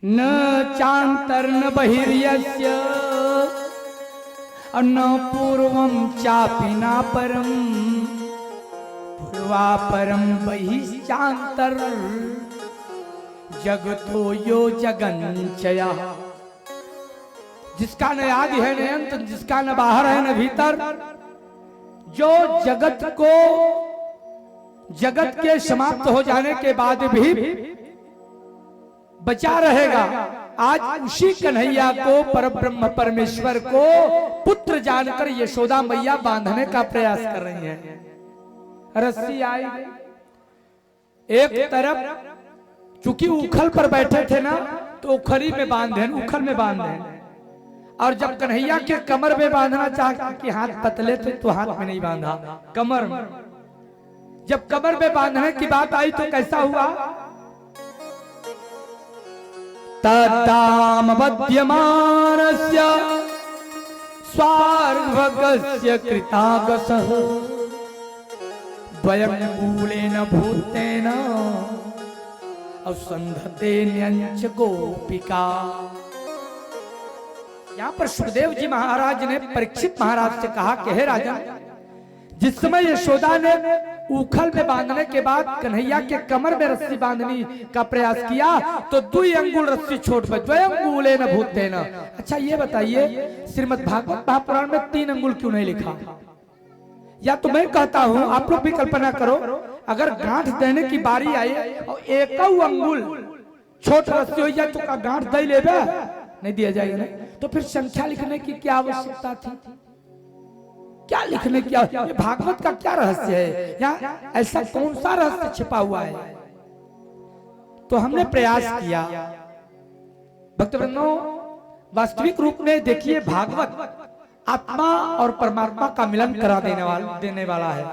न चान्तर्न बहिर्यस्य न पूर्वं चापि न परं पूर्वापरं बहिश्चान्तर जगतो यो जगन्चया। जिसका न आदि है न अंत, जिसका न बाहर है न भीतर, जो जगत को जगत के समाप्त हो जाने के बाद भी बचा रहेगा, आज उसी कन्हैया को परब्रह्म परमेश्वर को पुत्र जानकर यशोदा मैया बांधने का प्रयास कर रही हैं। रस्सी आई एक तरफ, चूंकि उखल पर बैठे थे ना, तो उखरी में बांधे, उखल में बांधे, और जब कन्हैया के कमर में बांधना चाहा कि हाथ पतले थे तो हाथ में नहीं बांधा, कमर में। जब कमर में बांधने की बात आई तो कैसा हुआ? तदामवद्यमानस्य स्वार्भगस्य कृतागसः द्वयंगूलेन भूतेन असंधते न्यंच गोपिका। यहाँ पर सुखदेव जी महाराज ने परीक्षित महाराज से कहा कि हे राजन, जिस समय यशोदा ने उखल में बांधने के बाद कन्हैया के कमर में रस्सी बांधने का प्रयास किया तो 2 अंगुल रस्सी छोड़ पे द्वयंगूलेन भूतेन। अच्छा ये बताइए, श्रीमद् भागवत महापुराण में 3 अंगुल क्यों नहीं लिखा? या तो मैं कहता हूं, आप लोग भी कल्पना करो, अगर गांठ देने की बारी आई और 1 अंगुल छोट रस्सी हो जाए तो का गांठ दे लेबे? नहीं दिया जाएगा ना। तो फिर संख्या लिखने की क्या आवश्यकता थी? क्या लिखने की? ये भागवत का क्या रहस्य है? यहाँ ऐसा कौन सा रहस्य छिपा हुआ है? तो हमने प्रयास किया भक्तवृंदों, वास्तविक रूप में देखिए, भागवत आत्मा और परमात्मा का मिलन करा देने वाला है।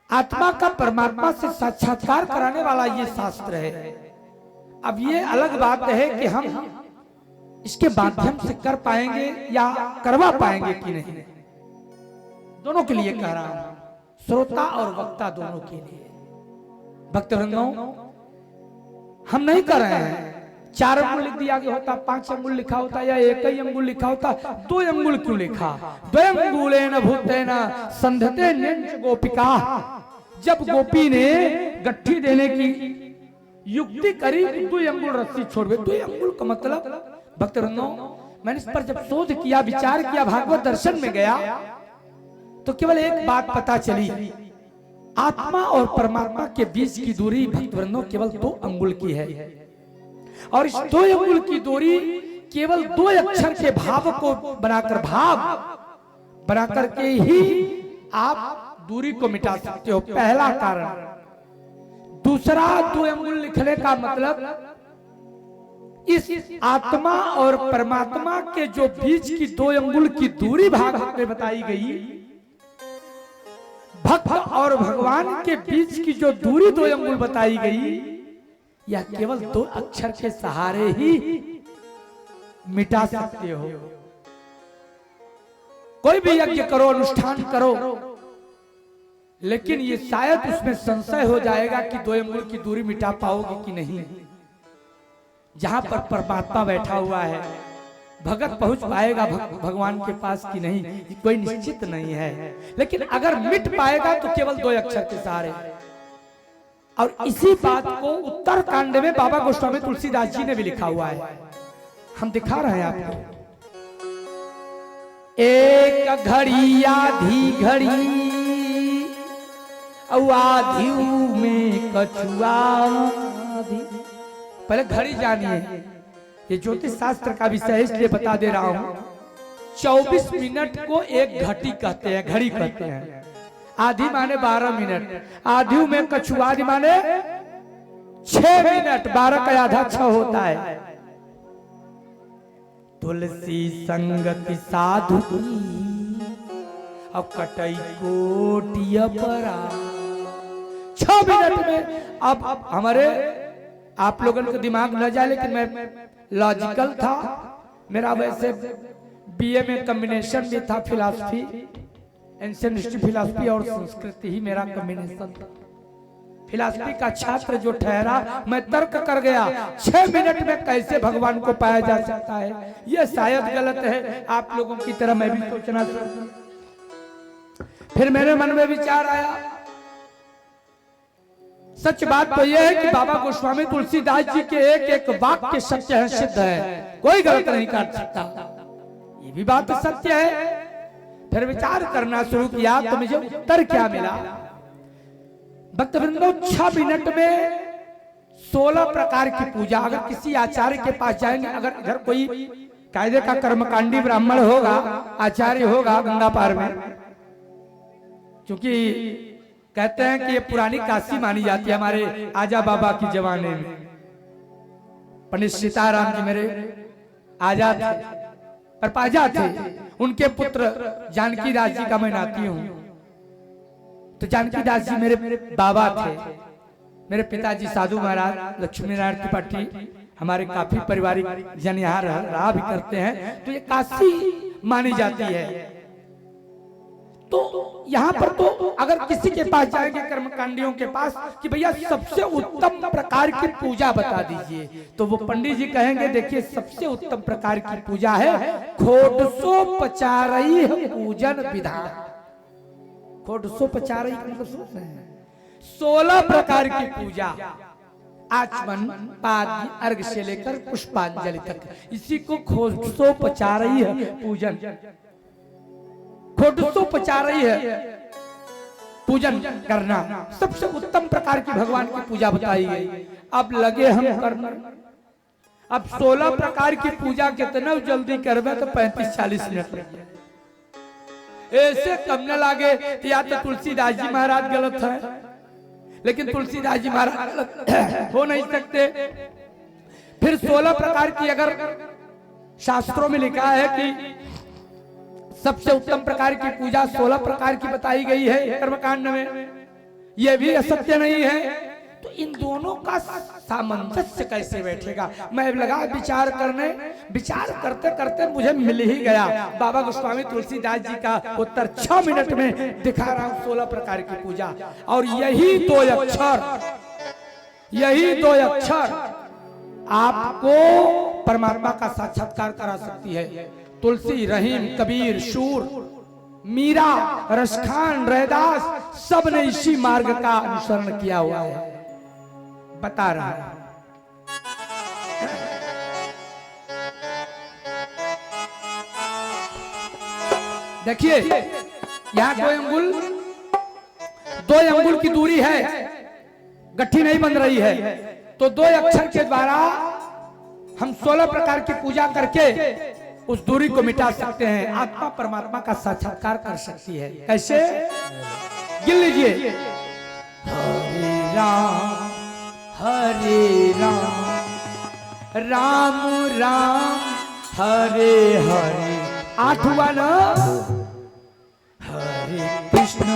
आत्मा का परमात्मा से साक्षात्कार कराने वाला ये शास्त्र है। अब ये अलग बात है कि हम इसके माध्यम से कर पाएंगे या करवा पाएंगे कि नहीं। दोनों के लिए कह रहा हूं, श्रोता और वक्ता दोनों के लिए। भक्तवृंदों, हम नहीं कर रहे हैं। 4 अंगुल लिख दिया गया होता, 5 अंगुल लिखा होता, या 1 ही अंगुल लिखा होता, 2 अंगुल क्यों लिखा? द्वयंगूलेन भूतेन संधते न्यंच गोपिका। जब गोपी ने गट्ठी देने की युक्ति करी, 2 अंगुल रस्सी छोड़ दे। 2 अंगुल का मतलब भक्तवृंदों, मैंने इस पर जब शोध किया, विचार किया, भागवत दर्शन में गया, तो केवल एक बात पता चली, आत्मा और परमात्मा के बीच की दूरी भक्तवृंदों केवल 2 अंगुल की है। और इस 2 अंगुल की दूरी केवल 2 अक्षर के भाव को बनाकर, भाव बनाकर के ही आप दूरी को मिटा सकते हो, पहला कारण। दूसरा, 2 अंगुल लिखने का मतलब इस आत्मा और परमात्मा के जो बीच की 2 अंगुल की दूरी भागवत में बताई गई, भक्त और भगवान के बीच की जो दूरी 2 अंगुल बताई गई, यह केवल 2 अक्षर के सहारे ही मिटा सकते हो। कोई भी यज्ञ करो, अनुष्ठान करो, लेकिन ये शायद उसमें संशय हो जाएगा कि 2 अंगुल की दूरी मिटा पाओगे कि नहीं। जहां पर परमात्मा बैठा हुआ है, भगत पहुंच पाएगा भगवान के पास कि नहीं, कोई निश्चित नहीं है। लेकिन अगर मिट पाएगा तो केवल 2 अक्षर के सहारे। और इसी बात को उत्तर कांड में बाबा गोस्वामी तुलसीदास जी ने भी लिखा हुआ है, हम दिखा रहे हैं आपको। एक घड़ी आधी घड़ी आधी में कछुआ आधी। पहले घड़ी जानिए, ये ज्योतिष शास्त्र का विषय है इसलिए बता दे रहा हूं। 24 मिनट को 1 घड़ी कहते हैं, घड़ी कहते हैं। आधी माने 12 मिनट, आधी में कछुआ आधी माने 6 मिनट, 12 का आधा 6 होता है। तुलसी संगति साधु की अब कटई कोटिया परा। 6 मिनट में। अब हमारे आप लोगों का दिमाग न जाए, लेकिन मैं लॉजिकल था, मेरा वैसे बीए में कॉम्बिनेशन भी था, फिलॉसफी, एंशिएंट हिस्ट्री फिलॉसफी और संस्कृति ही मेरा कॉम्बिनेशन था। फिलॉसफी का छात्र जो ठहरा, मैं तर्क कर गया 6 मिनट में कैसे भगवान को पाया जा सकता है। यह शायद गलत है, आप लोगों की तरह मैं भी सोचना चाहता। फिर मेरे मन में विचार आया, सच बात तो यह है कि बाबा गोस्वामी तुलसीदास जी के एक एक वाक्य सत्य है, सिद्ध है, कोई गलत नहीं कर सकता, ये भी बात सत्य है। फिर विचार करना शुरू किया तो मुझे उत्तर क्या मिला। भक्तवृंदो 6 मिनट में 16 प्रकार की पूजा, अगर किसी आचार्य के पास जाएंगे, अगर इधर कोई कायदे का कर्मकांडी ब्राह्मण होगा, आचार्य होगा गंगा पार में, क्योंकि कहते हैं कि ये पुरानी काशी मानी जाती है हमारे आजा बाबा की जमाने में। पंडित सीताराम जी मेरे आजा थे, परपाजा थे, उनके पुत्र जानकी दास जी का मैं नाती हूं। तो जानकी दास जी मेरे बाबा थे, मेरे पिताजी साधु महाराज लक्ष्मी नारायण त्रिपाठी, हमारे काफी पारिवारिक जन यहाँ रहा भी करते हैं, तो ये काशी मानी जाती है। तो यहाँ पर तो अगर किसी के पास जाएंगे कर्मकांडियों के पास कि भैया सबसे उत्तम प्रकार की पूजा बता दीजिए, तो वो पंडित जी कहेंगे देखिए सबसे उत्तम प्रकार की पूजा है खोटसोपचारई पूजन विधान। खोटसोपचारई मतलब सोच रहे हैं 16 प्रकार की पूजा, आचमन पाद्य अर्घ से लेकर पुष्पांजलि तक, इसी को खोटसोपचारई पूजन, खोटसोपचारई है पूजन करना, सबसे उत्तम प्रकार की भगवान की पूजा बताई गई। अब लगे हम करना, अब 16 प्रकार की पूजा कितना जल्दी करवे तो 35-40 मिनट लगे, ऐसे कम न लागे। या तो तुलसीदास जी महाराज गलत है, लेकिन तुलसीदास जी महाराज गलत हो नहीं सकते। फिर 16 प्रकार की अगर शास्त्रों में लिखा है कि सबसे उत्तम प्रकार की पूजा 16 प्रकार की बताई गई है कर्मकांड में, यह भी असत्य नहीं है। तो इन दोनों का सामंजस्य कैसे बैठेगा, मैं लगा विचार करने, विचार करते करते मुझे मिल ही गया बाबा गोस्वामी तुलसीदास जी का उत्तर। 6 मिनट में दिखा रहा हूं 16 प्रकार की पूजा, और यही दो अक्षर आपको परमात्मा का साक्षात्कार करा सकती है। तुलसी, रहीम, कबीर, शूर, मीरा, रसखान, रैदास सब ने इसी मार्ग का अनुसरण किया हुआ है, बता रहा है। देखिए यहां दो अंगुल की दूरी है, गट्ठी नहीं बन रही है, तो 2 अक्षर के द्वारा हम 16 प्रकार की पूजा करके उस दूरी को मिटा सकते हैं, आत्मा परमात्मा का साक्षात्कार कर सकती है। कैसे? गिन लीजिए, हरे राम राम राम हरे हरे, 8 हुआ ना, हरे कृष्ण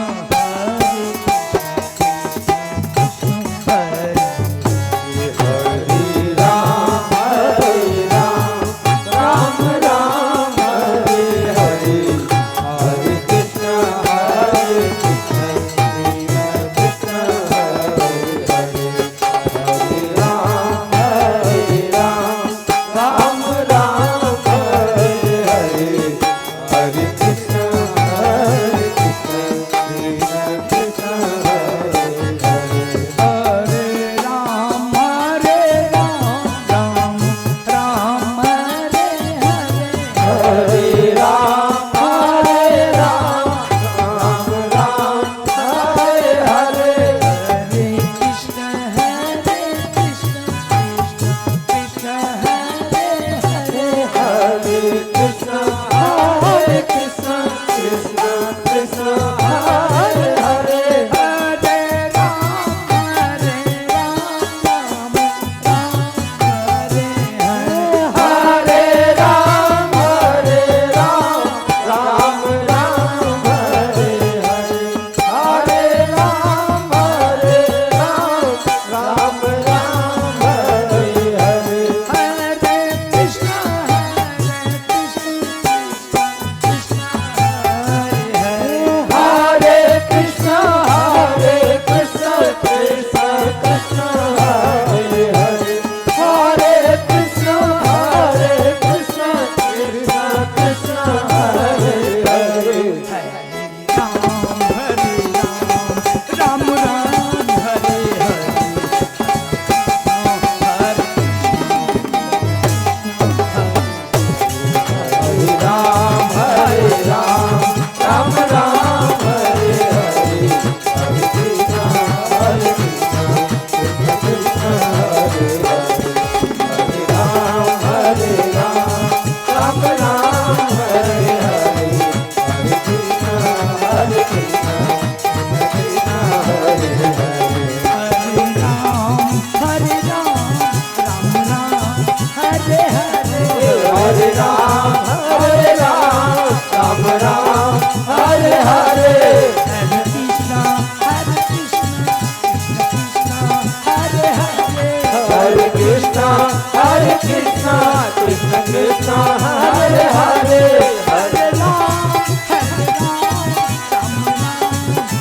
हरे हरे हरे राम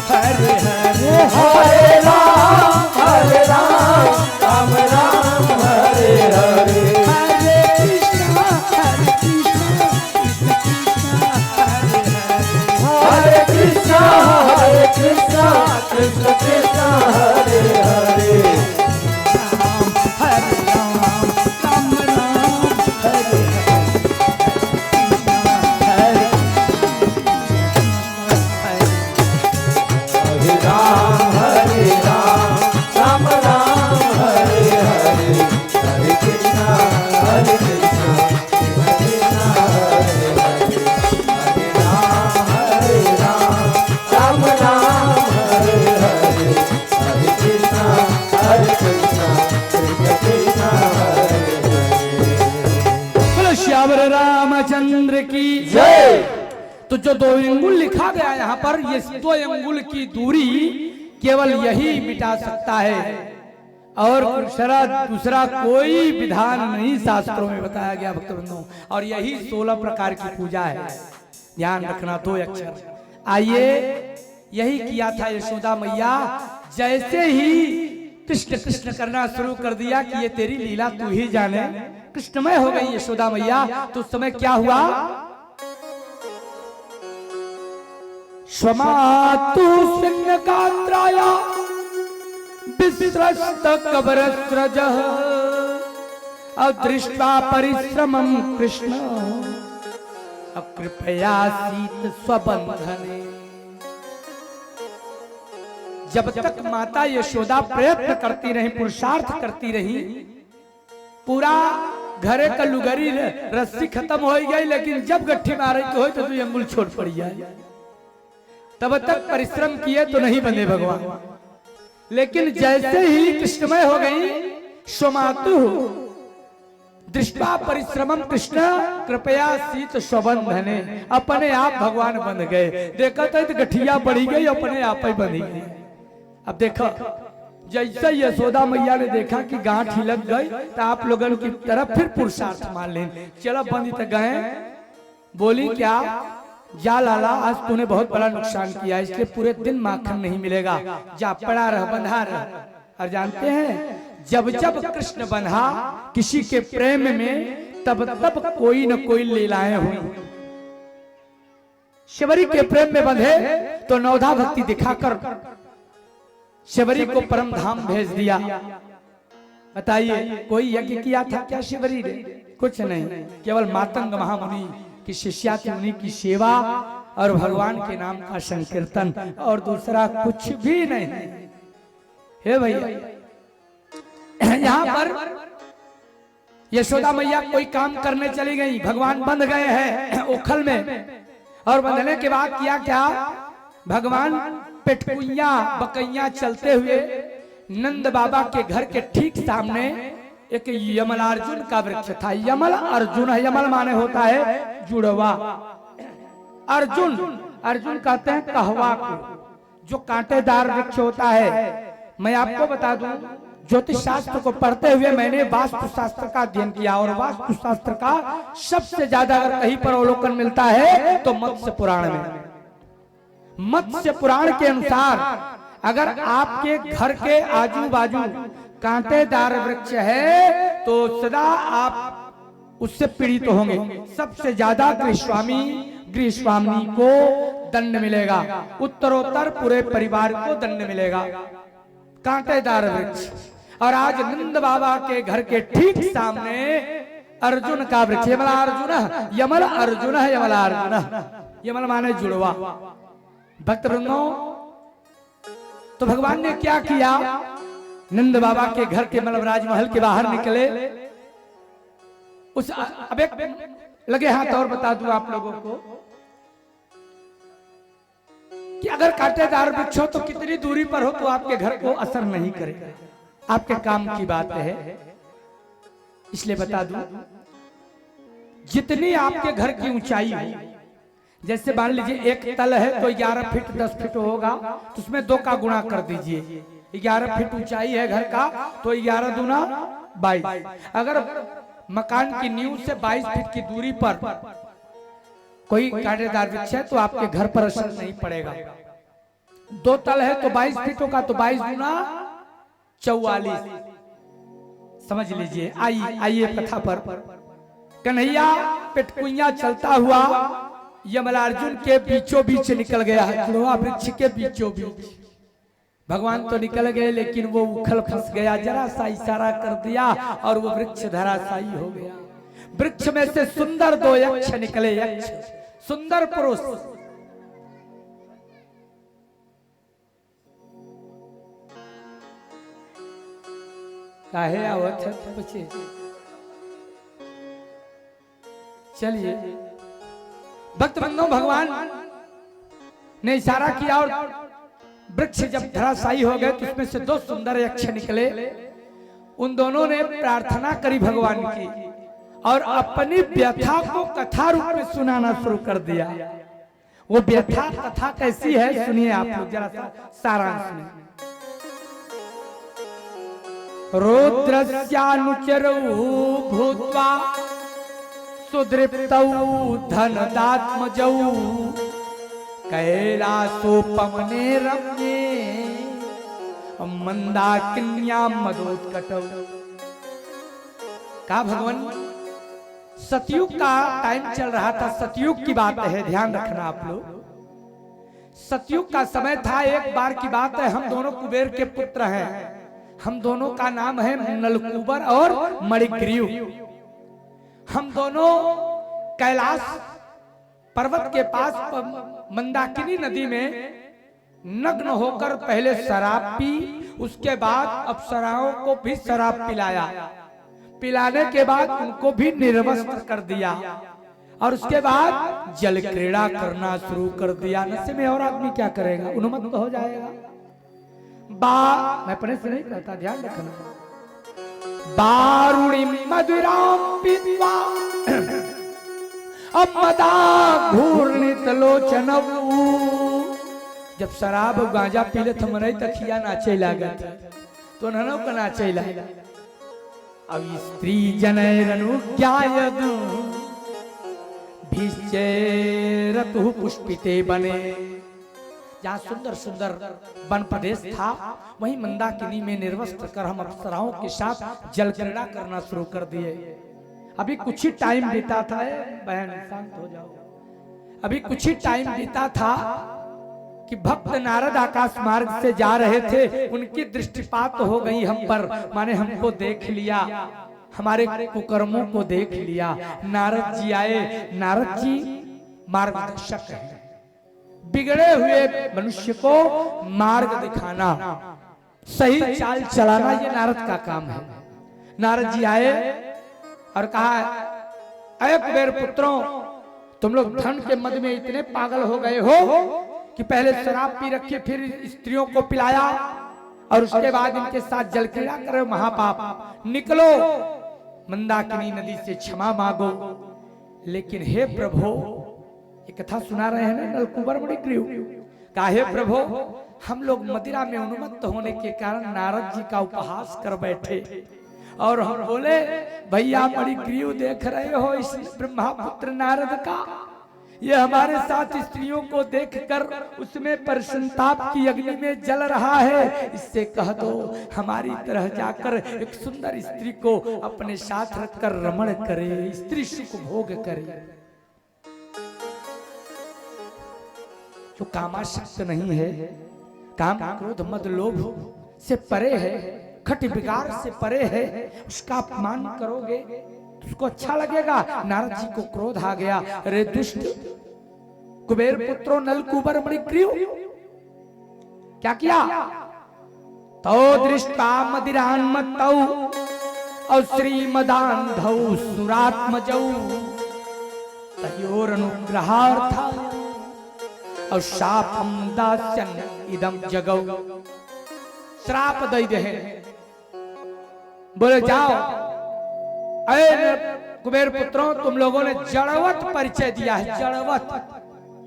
हरे हरे हरे राम राम राम हरे हरे हरे कृष्णा हरे कृष्णा कृष्ण कृष्ण हरे हरे हरे राम राम हरे हरे राम राम हरे हरे हरे कृष्णा कृष्ण कृष्ण हरे हरे हरे राम राम हरे हरे हरे कृष्णा कृष्ण कृष्ण हरे हरे। बोलो श्यावर रामचंद्र की जय। तो जो 2 अंगुल लिखा गया यहाँ पर, ये 2 अंगुल की दूरी केवल यही मिटा सकता है और दूसरा कोई विधान नहीं शास्त्रों में बताया गया भक्तवृंदों। और यही 16 प्रकार की पूजा है, ध्यान रखना 2 अक्षर। आइए, यही किया था यशोदा मैया। जैसे ही कृष्ण कृष्ण करना शुरू कर दिया कि ये तेरी लीला तू ही जाने, कृष्णमय हो गई यशोदा मैया। तो उस समय क्या हुआ? स्वमातु सिंहकांत्राया विस्रस्त कबरस्रजः अदृष्ट्वा परिश्रमं कृष्ण अकृपयासीत स्वबंधने। जब तक माता यशोदा प्रयत्न करती रही, पुरुषार्थ करती रही, पूरा घरे का लुगरी रस्सी खत्म हो गई, लेकिन जब गट्ठी मारे हो तो 2 अंगुल छोड़ पड़ी जाए। तब तक परिश्रम किए तो नहीं बने भगवान। लेकिन जैसे ही कृष्णमय हो गई, स्वमातु दृष्टा परिश्रमम कृष्ण कृपया सीत स्वबंधने, अपने आप भगवान बन गए। देखा तो गठिया बढ़ी गई, अपने आप ही बनी गई। अब देखो, जैसे यशोदा मैया ने देखा कि गांठ हिलक गई, तो आप लोगों की तरफ फिर पुरुषार्थ मान लें, चलो बंदी तक गए। बोली क्या? जा लाला, आज तूने बहुत बड़ा नुकसान किया, इसलिए पूरे दिन माखन नहीं मिलेगा, जा पड़ा रह, बंधा रह। और जानते हैं, जब जब कृष्ण बंधा किसी के प्रेम में, तब तब कोई न कोई लीलाएं हुई। शबरी के प्रेम में बंधे तो नवधा भक्ति दिखाकर शबरी को परम धाम भेज दिया। बताइए, कोई यज्ञ किया था क्या शबरी ने? कुछ नहीं, केवल मातंग महामुनि की शिष्या थी, उन्हीं की सेवा और भगवान के नाम का संकीर्तन, और दूसरा कुछ भी नहीं है भैया। यहाँ पर यशोदा मैया कोई काम करने चली गई, भगवान बंध गए हैं ओखल में, और बंधने के बाद किया क्या? भगवान पेटकुइया बकैया चलते हुए नंद बाबा के घर के ठीक सामने एक यमलार्जुन का वृक्ष था। यमल अर्जुन है, यमल माने होता है जुड़वा। अर्जुन, अर्जुन कहते हैं कहवा को, जो कांटेदार वृक्ष होता है। मैं आपको बता दूं, ज्योतिष शास्त्र को पढ़ते हुए मैंने वास्तु शास्त्र का अध्ययन किया, और वास्तु शास्त्र का सबसे ज्यादा अगर कहीं पर अवलोकन मिलता है तो मत्स्य पुराण में। मत्स्य पुराण के अनुसार अगर आपके घर के आजू बाजू कांटेदार वृक्ष है तो सदा आप उससे पीड़ित होंगे। सबसे ज्यादा गृहस्वामी को दंड मिलेगा, उत्तरोत्तर पूरे परिवार को दंड मिलेगा। कांटेदार वृक्ष। और आज नंद बाबा के घर के ठीक सामने अर्जुन का वृक्ष, यमला अर्जुन, यमल अर्जुन है, यमला अर्जुन, यमल माने जुड़वा। भक्तवृंदों, तो भगवान ने क्या किया? नंद बाबा के घर के मतलब राजमहल के बाहर निकले, उस अब एक लगे हाथ और बता दूं आप लोगों को कि अगर कांटेदार वृक्ष हो तो कितनी दूरी पर हो तो आपके घर को असर नहीं करेगा, आपके काम की बात है। इसलिए बता दूं, जितनी आपके घर की ऊंचाई है, जैसे मान लीजिए एक तल है तो 11 फीट 10 फीट होगा, तो उसमें 2 का गुणा कर दीजिए। 11 फीट ऊंचाई है घर का तो 11 दूना 22। अगर मकान की नींव से 22 फीट की दूरी पर कोई कांटेदार वृक्ष है तो आपके घर पर असर नहीं पड़ेगा। 2 तल है तो 22 फीटों का, तो 22 गुना 44। समझ लीजिए। आइए कथा पर। कन्हैया पेटकुइया चलता हुआ यमलार्जुन के बीचों बीच निकल गया है, जुड़वा वृक्ष के बीचों बीच। भगवान तो निकल गए लेकिन वो उखल फंस गया, जरा सा इशारा कर दिया और वो वृक्ष धराशायी हो गया। वृक्ष में से सुंदर 2 यक्ष निकले, यक्ष सुंदर पुरुष। काहे आवत है बच्चे? चलिए भक्त बंधु, भगवान ने इशारा किया और वृक्ष जब धराशायी हो गए तो उसमें से 2 सुंदर यक्ष निकले। उन दोनों ने प्रार्थना करी भगवान की और अपनी व्यथा को कथा रूप में सुनाना शुरू कर दिया। वो व्यथा कथा कैसी है सुनिए आप लोग, जरा सा सारांश सुनिए। रुद्रस्यानुचरौ भूत्वा सुदृप्तौ धनदात्मजौ कैलासोपमने रम्ये मंदाकिन्यां मदोत्कटौ। का भगवान, सतयुग का टाइम चल रहा था, सतयुग की बात है, ध्यान रखना आप लोग। सतयुग का समय था। एक बार की बात है, हम दोनों कुबेर के पुत्र हैं। हम दोनों का नाम है नलकूबर और मणिग्रीव। हम दोनों कैलाश पर्वत के पास मंदाकिनी नदी में नग्न होकर पहले शराब पी, उसके बाद अप्सराओं को भी शराब पिलाया। पिलाने के बाद उनको भी निर्वस्त्र कर दिया और उसके बाद जल क्रीड़ा करना शुरू कर दिया। नशे में और आदमी क्या करेगा, उन्मत्त हो जाएगा। मैं अपने से नहीं कहता, ध्यान रखना। बारुणी मधुराम पीत्वा अमदा घूर्णित लोचनऊ। जब शराब गांजा पीले थ मनई तखिया नाचे लागत तो ननो का नाचे लागा। अब स्त्री जनैरनुज्ञायद भिश्चैरतु पुष्पिते बने। जहाँ सुंदर सुंदर वन प्रदेश था वहीं मंदाकिनी में निर्वस्त्र कर हम अप्सराओं के साथ जल क्रीड़ा करना शुरू कर दिए। अभी कुछ ही टाइम बीता था, बहन शांत हो जाओ। अभी कुछ ही टाइम बीता था कि भक्त नारद आकाश मार्ग से जा रहे थे, उनकी दृष्टिपात हो गई हम पर, माने हमको देख लिया, हमारे कुकर्मों को देख लिया। नारद जी आए। नारद जी मार्गदर्शक हैं, बिगड़े हुए मनुष्य को मार्ग दिखाना, सही चाल चलाना, ये नारद का काम है। नारद जी आए और कहा, अरे कुबेर पुत्रों, तुम लोग धन के मद में इतने पागल हो गए हो कि पहले शराब पी रखी, फिर स्त्रियों को पिलाया और उसके बाद इनके साथ जल क्रीड़ा कर रहे हो, महापाप। निकलो मंदाकिनी नदी से क्षमा मांगो। लेकिन हे प्रभु, ये कथा सुना रहे हैं ना नलकूबर मणिग्रीव, काहे प्रभु, हम लोग मदिरा में उन्मत्त होने के कारण नारद जी का उपहास कर बैठे और हम बोले, भैया मणिग्रीव देख रहे हो इस ब्रह्मापुत्र नारद का, ये हमारे साथ स्त्रियों को देखकर उसमें प्रसन्नताप की अग्नि में जल रहा है, इससे कह दो हमारी तरह जाकर एक सुंदर स्त्री को अपने साथ रखकर रमण करे, स्त्री सुख भोग करे। जो कामासक्त नहीं है, काम क्रोध मद लोभ से परे है, खट विकार से परे है, उसका अपमान करोगे तो उसको अच्छा लगेगा। नारद जी को क्रोध आ गया, अरे दुष्ट कुबेर पुत्रो नलकूबर मणिग्रीव, क्या किया? तो दृष्टा मदिरान्मतौ और श्रीमदान्धौ सुरात्मजौ तयोरनुग्रहार्थाय और शापम दास्यन इदम जगौ। श्राप दे दे, बोले जाओ, अरे कुबेर पुत्रों, तुम लोगों ने जड़वत परिचय दिया है। जड़वत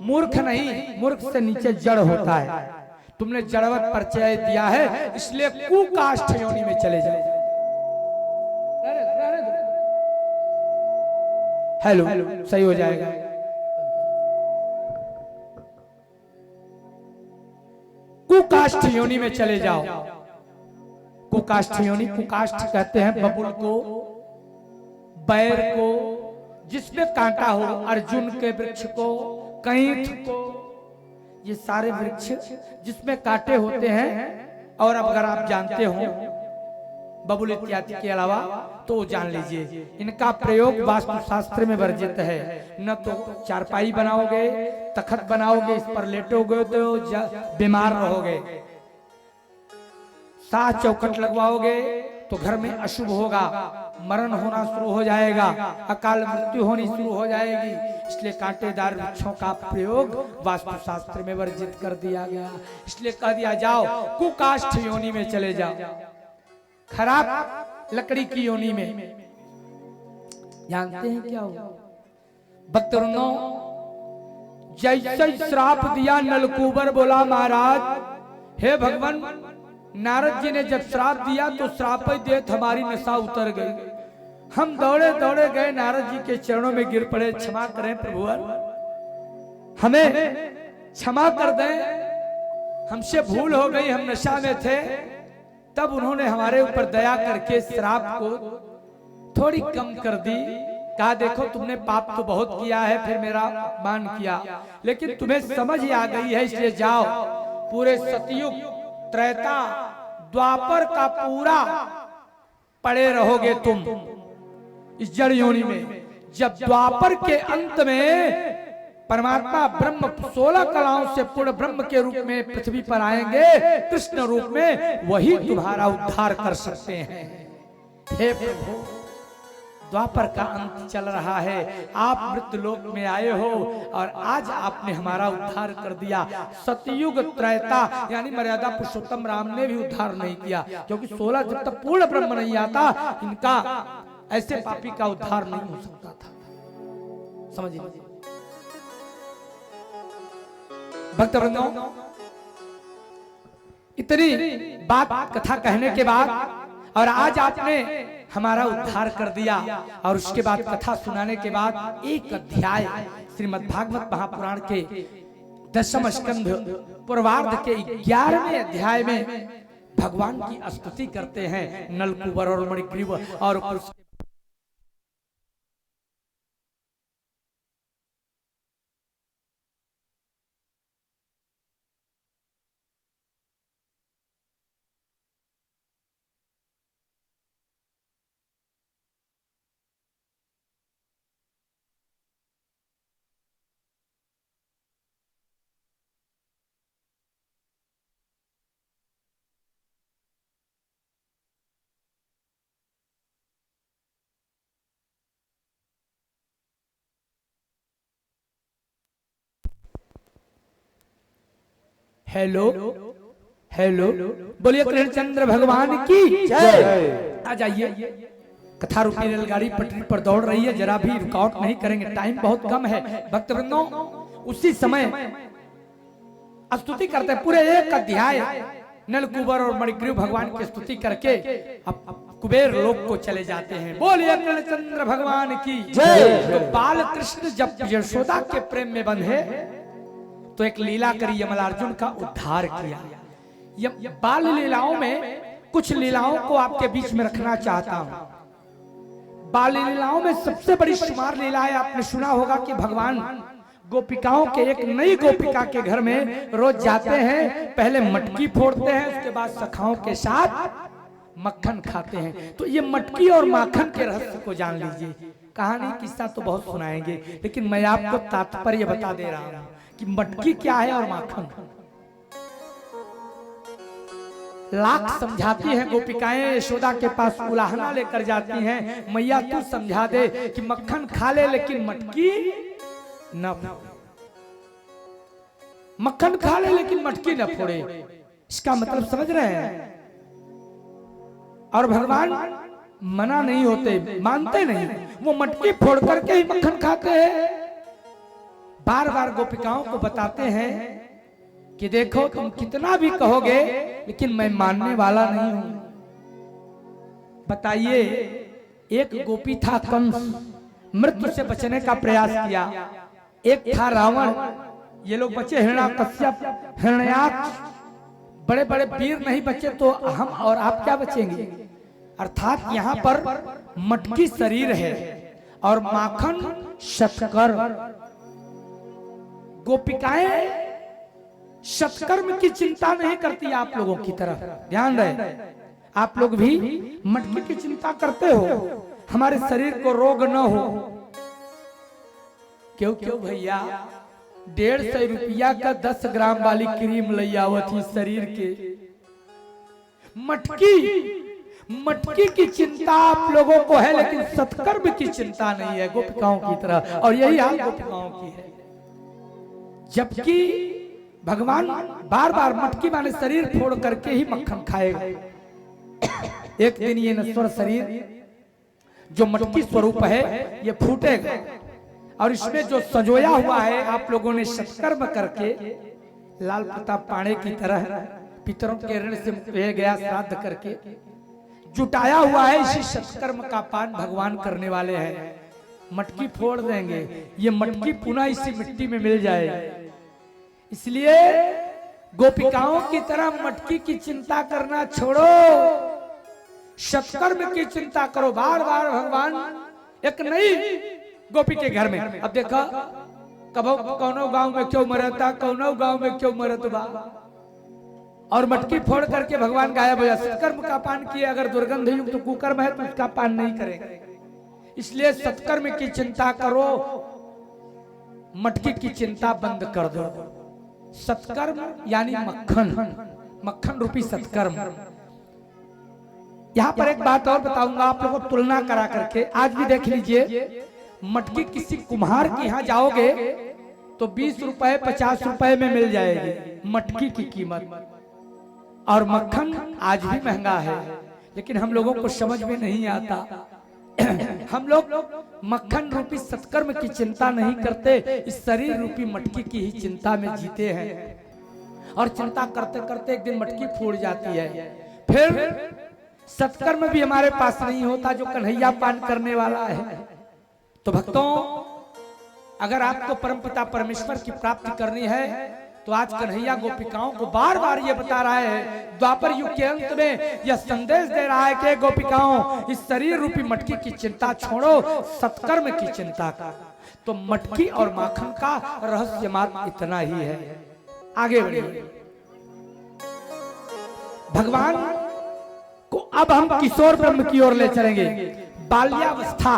मूर्ख नहीं, मूर्ख से नीचे जड़ होता है। तुमने जड़वत परिचय दिया है, इसलिए कुकाष्ठ योनि में चले जाओ। हेलो, सही हो जाएगा। कुकाष्ठ योनि में चले जाओ। कुकाष्ठ योनि, कुकाष्ठ कहते हैं बबुल को, बैर को, जिसमें कांटा हो, अर्जुन के वृक्ष को, कैथ को, ये सारे वृक्ष जिसमें कांटे होते हैं। और अब अगर आप जानते हो बबुल इत्यादि के अलावा तो जान लीजिए इनका प्रयोग वास्तुशास्त्र में वर्जित है। न तो चारपाई बनाओगे, तखत बनाओगे, इस पर लेटोगे तो बीमार रहोगे। साथ चौखट लगवाओगे तो घर में अशुभ होगा, मरण होना शुरू हो जाएगा, अकाल मृत्यु होनी शुरू हो जाएगी। इसलिए कांटेदार वृक्षों का प्रयोग वास्तुशास्त्र में वर्जित कर दिया गया। इसलिए कह दिया जाओ कुकाष्ठ योनि में चले जाओ, खराब लकड़ी की योनि में। जानते हैं क्या हुआ भक्तों? जैसे श्राप दिया नलकूबर, बोला महाराज हे भगवान, नारद जी ने जब श्राप दिया तो श्राप ही देत हमारी नशा उतर गई। हम दौड़े दौड़े गए नारद जी के चरणों में गिर पड़े, क्षमा करें प्रभु, हमें क्षमा कर दें, हमसे भूल हो गई, हम नशा में थे। तब उन्होंने हमारे ऊपर दया करके श्राप को थोड़ी कम कर दी। कहा देखो तुमने पाप तो बहुत किया है, फिर मेरा अपमान किया, लेकिन तुम्हें समझ आ गई है, इसलिए जाओ पूरे सतयुग, त्रेता, द्वापर का पूरा पड़े रहोगे तुम इस जड़ योनि में। जब द्वापर के अंत में परमात्मा ब्रह्म 16 कलाओं से पूर्ण ब्रह्म के रूप में पृथ्वी पर आएंगे, कृष्ण रूप में, वही तुम्हारा उद्धार कर सकते हैं। हे प्रभु, द्वापर का अंत चल रहा है, आप मृत्यु लोक में आए हो और आज आपने हमारा उद्धार कर दिया। सतयुग त्रेता यानी मर्यादा पुरुषोत्तम राम ने भी उद्धार नहीं किया, क्योंकि 16 जब तक पूर्ण ब्रह्म नहीं आता, इनका ऐसे पापी का उद्धार नहीं हो सकता था। समझिए भक्तवृंदों, इतनी बात कथा कहने के बाद और आज आपने हमारा उद्धार कर दिया, और उसके बाद कथा सुनाने के बाद एक अध्याय श्रीमद् भागवत महापुराण के 10वें स्कंध पूर्वार्ध के 11वें अध्याय में भगवान की स्तुति करते हैं नलकूबर और मणिग्रीव। और हेलो हेलो, बोलिए कृष्णचंद्र भगवान की जय। आ जाइए, कथा रूपी रेलगाड़ी पटरी पर दौड़ रही है, जरा भी रुकावट नहीं करेंगे, टाइम बहुत कम है। भक्तवृंदों, उसी समय स्तुति करते पूरे एक अध्याय नलकूबर और मणिग्रीव भगवान की स्तुति करके अब कुबेर लोक को चले जाते हैं। बोलिए कृष्णचंद्र भगवान की जय। तो बाल कृष्ण जब यशोदा के प्रेम में बंधे तो एक लीला करी, यमलार्जुन का उद्धार किया। बाल लीलाओं में कुछ लीलाओं को आपके बीच में रखना चाहता हूं। बाल लीलाओं में सबसे बड़ी शुमार लीला है, आपने सुना होगा कि भगवान गोपिकाओं के एक नई गोपिका के घर में रोज जाते हैं, पहले मटकी फोड़ते हैं, उसके बाद सखाओं के साथ मक्खन खाते हैं। तो ये मटकी और माखन के रहस्य को जान लीजिए। कहानी किस्सा तो बहुत सुनाएंगे, लेकिन मैं आपको तात्पर्य बता दे रहा हूं कि मटकी क्या है और माखन। लाख समझाती हैं गोपिकाएं, यशोदा के पास उलाहना लेकर जाती हैं, मैया तू समझा दे कि मक्खन खा ले लेकिन मटकी न, मक्खन खा ले लेकिन मटकी न फोड़े। इसका मतलब समझ रहे हैं? और भगवान मना नहीं होते, मानते नहीं, वो मटकी फोड़ करके ही मक्खन खाते हैं। बार बार गोपिकाओं को बताते हैं कि देखो तुम कितना भी कहोगे लेकिन मैं मानने वाला नहीं हूं। बताइए, एक गोपी था कंस, मृत्यु से बचने का प्रयास किया। एक था रावण, ये लोग बचे हिरण्याकश्यप, हिरण्याक्ष, बड़े बड़े वीर नहीं बचे तो हम और आप क्या बचेंगे। अर्थात यहाँ पर मटकी शरीर है और माखन शतकर्म। गोपिकाएं शतकर्म की चिंता नहीं करती आप लोगों की तरह, ध्यान रहे। आप लोग भी मटकी की चिंता करते हो, हमारे शरीर को रोग न हो। क्यों क्यों भैया, 150 रुपया का 10 ग्राम वाली क्रीम लई आवत थी शरीर के। मटकी की चिंता आप लोगों को है, लेकिन सत्कर्म की चिंता नहीं है गोपिकाओं की तरह। और यही हाल गोपिकाओं की है। जबकि भगवान बार बार मटकी माने शरीर फोड़ करके ही मक्खन खाएगा। एक दिन ये नश्वर शरीर जो मटकी स्वरूप है ये फूटेगा और इसमें जो सजोया हुआ है आप लोगों ने सत्कर्म करके लाल प्रताप पाणे की तरह पितरों के ऋण से मुक्त गया श्राद्ध करके जुटाया हुआ है, इसी सत्कर्म का पान भगवान करने वाले हैं। मटकी फोड़ देंगे, ये मटकी पुनः इसी मिट्टी में मिल जाएगी। इसलिए गोपिकाओं की तरह मटकी की चिंता करना छोड़ो, सत्कर्म की चिंता करो। बार बार भगवान एक नई गोपी के घर में, अब देखा कबो कौनो गांव में क्यों मरता, कौनो गांव में क्यों मरत बा, और मटकी फोड़ करके भगवान गायब हो जाए। सत्कर्म का पान किए, अगर दुर्गंध युक्त कुकर्म है तो उसका पान नहीं करेंगे। इसलिए सत्कर्म की चिंता करो, मटकी की चिंता बंद कर दो। सत्कर्म यानी मक्खन रूपी सत्कर्म। यहां पर एक बात और बताऊंगा आप लोगों को तुलना करा करके। आज भी देख लीजिए, मटकी किसी कुम्हार के यहाँ जाओगे तो 20 रुपए 50 रुपए में मिल जाएगी मटकी की कीमत। और मक्खन आज भी महंगा है, लेकिन हम लोगों को समझ में नहीं आता। हम लोग मक्खन रूपी सत्कर्म की चिंता नहीं करते, इस शरीर रूपी मटकी की ही चिंता में जीते हैं। और चिंता करते करते एक दिन मटकी फूट जाती है, फिर सत्कर्म भी हमारे पास नहीं होता जो कन्हैया पान करने वाला है। तो भक्तों, अगर आपको परमपिता परमेश्वर की प्राप्ति करनी है तो आज कन्हैया गोपिकाओं को बार बार ये बता रहा है, द्वापर युग के अंत में यह संदेश दे रहा है कि गोपिकाओं, इस शरीर रूपी मटकी की चिंता छोड़ो, सत्कर्म की चिंता का। तो मटकी और माखन का रहस्य मात्र इतना ही है। आगे बढ़िए। भगवान को अब हम किशोर ब्रह्म की ओर ले चलेंगे। बाल्यावस्था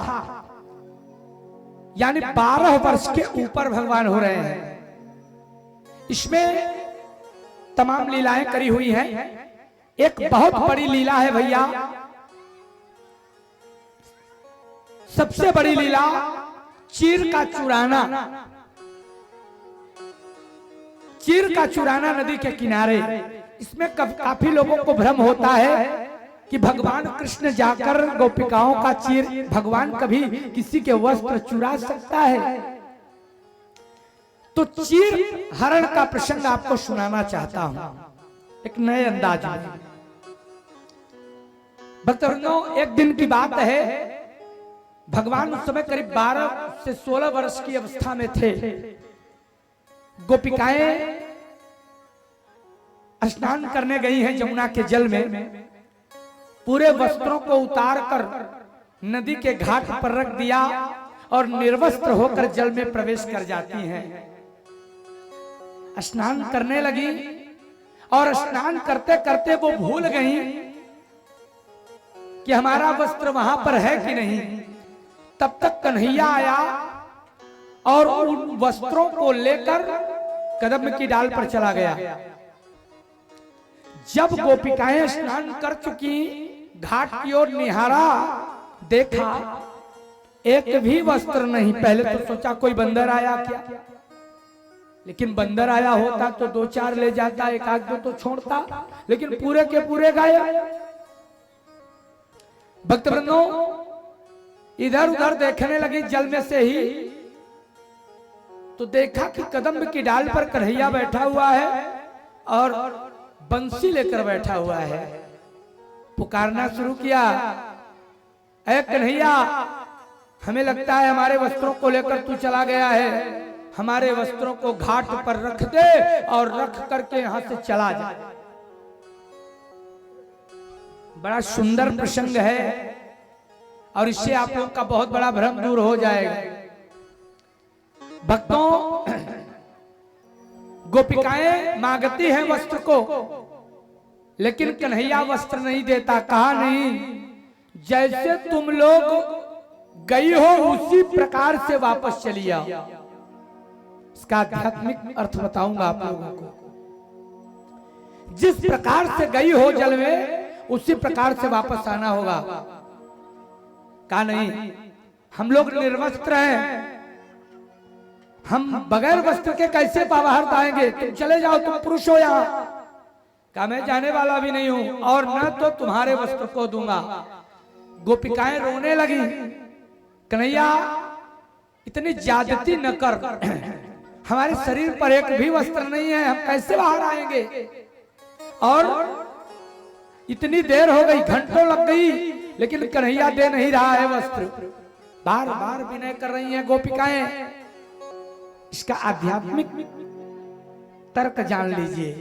यानी 12 वर्ष के ऊपर भगवान हो रहे हैं। इसमें तमाम लीलाएं करी हुई हैं। एक बहुत बड़ी लीला है भैया, सबसे बड़ी लीला चीर का चुराना। चीर का चुराना नदी के किनारे। इसमें काफी लोगों को भ्रम होता है कि भगवान कृष्ण जाकर गोपिकाओं का चीर, भगवान कभी किसी के वस्त्र चुरा सकता है? तो चीर हरण का प्रसंग आपको सुनाना चाहता हूं एक नए अंदाज में। भक्तों, एक दिन की बात है, भगवान उस समय करीब 12 से 16 वर्ष की अवस्था में थे। गोपिकाएं स्नान करने गई हैं जमुना के जल में। पूरे वस्त्रों को उतार कर नदी के घाट पर रख दिया और निर्वस्त्र होकर जल में प्रवेश कर जाती हैं। स्नान करने लगी और स्नान करते करते वो भूल गई कि हमारा वस्त्र वहां पर है कि नहीं। तब तक कन्हैया आया और उन वस्त्रों को लेकर कदम की डाल पर चला गया। जब गोपिकाएं स्नान कर चुकी, घाट की ओर निहारा, देखा एक भी वस्त्र नहीं। पहले तो सोचा कोई बंदर आया क्या, लेकिन बंदर आया होता तो 2-4 ले जाता, एक आध दो तो छोड़ता, लेकिन पूरे के पूरे गायब। भक्तवृंदों, इधर उधर देखने लगी जल में से ही, तो देखा कि कदम की डाल पर कन्हैया बैठा हुआ है और बंसी लेकर बैठा हुआ है। पुकारना शुरू किया, ऐ कन्हैया, हमें लगता है हमारे वस्त्रों को लेकर तू चला गया है, हमारे वस्त्रों को घाट पर रख दे और रख करके यहां से चला जा। बड़ा सुंदर प्रसंग है और इससे आप लोग का बहुत बड़ा भ्रम दूर हो जाएगा। भक्तों, गोपिकाएं मांगती हैं वस्त्र को, लेकिन कन्हैया वस्त्र नहीं देता। कहा नहीं, जैसे तुम लोग गई हो उसी प्रकार से वापस चली आओ। इसका आध्यात्मिक अर्थ बताऊंगा आप लोगों को। जिस प्रकार से गई हो जल में उसी प्रकार से वापस आना होगा। कहा नहीं, हम लोग निर्वस्त्र हैं, हम बगैर वस्त्र के कैसे बाहर आएंगे, तुम चले जाओ, तुम पुरुष हो यहाँ। कहा मैं जाने वाला भी नहीं हूं और न तो तुम्हारे वस्त्र को दूंगा। गोपिकाएं रोने लगी, कन्हैया इतनी ज्यादती न कर, हमारे शरीर पर एक भी वस्त्र नहीं है, हम कैसे बाहर आएंगे। और इतनी देर हो गई, घंटों लग गई, लेकिन कन्हैया दे नहीं रहा है वस्त्र। बार बार विनय कर रही हैं गोपिकाएं। इसका आध्यात्मिक तर्क जान लीजिए।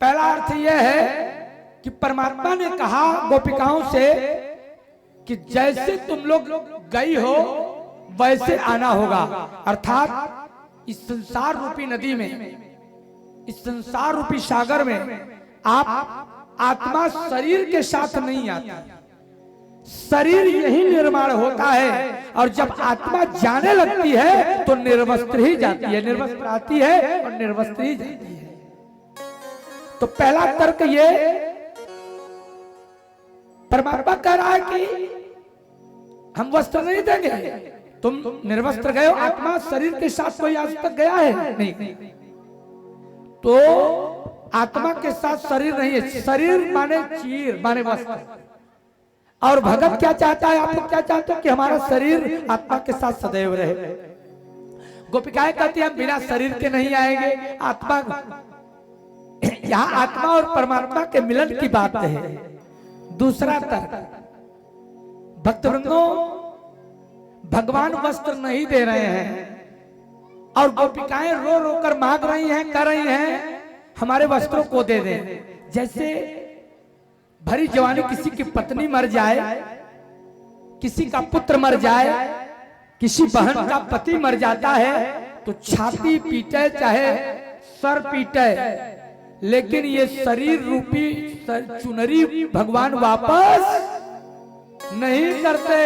पहला अर्थ यह है कि परमात्मा ने कहा गोपिकाओं से कि जैसे तुम लोग गई हो वैसे आना होगा। अर्थात इस संसार रूपी नदी में, इस संसार रूपी सागर में आप आत्मा शरीर के साथ नहीं आती, शरीर यही निर्माण होता है। और जब आत्मा जाने लगती है तो निर्वस्त्र ही जाती है, निर्वस्त्र आती है और निर्वस्त्र ही जाती है। तो पहला तर्क ये, परमात्मा कह रहा है कि हम वस्त्र नहीं देंगे, तुम निर्वस्त्र गए हो, आत्मा शरीर के साथ कोई आज तक गया है नहीं। तो आत्मा के साथ शरीर नहीं है, शरीर माने चीर माने वस्त्र। और भगत क्या चाहता है, आप लोग क्या चाहते हो कि हमारा शरीर आत्मा के साथ सदैव रहे। गोपिकाएं कहती हैं हम बिना शरीर के नहीं आएंगे, आत्मा, यहाँ आत्मा और परमात्मा के मिलन की बात है। दूसरा तर्क, भक्तवृंदों, भगवान वस्त्र नहीं दे रहे हैं और गोपिकाएं रो रो कर मांग रही हैं, कर रही हैं हमारे वस्त्रों को दे दें। जैसे भरी जवानी किसी की पत्नी मर जाए, किसी का पुत्र मर जाए, किसी बहन का पति मर जाता है तो छाती पीटे चाहे सर पीटे, लेकिन ये शरीर रूपी चुनरी भगवान वापस नहीं करते।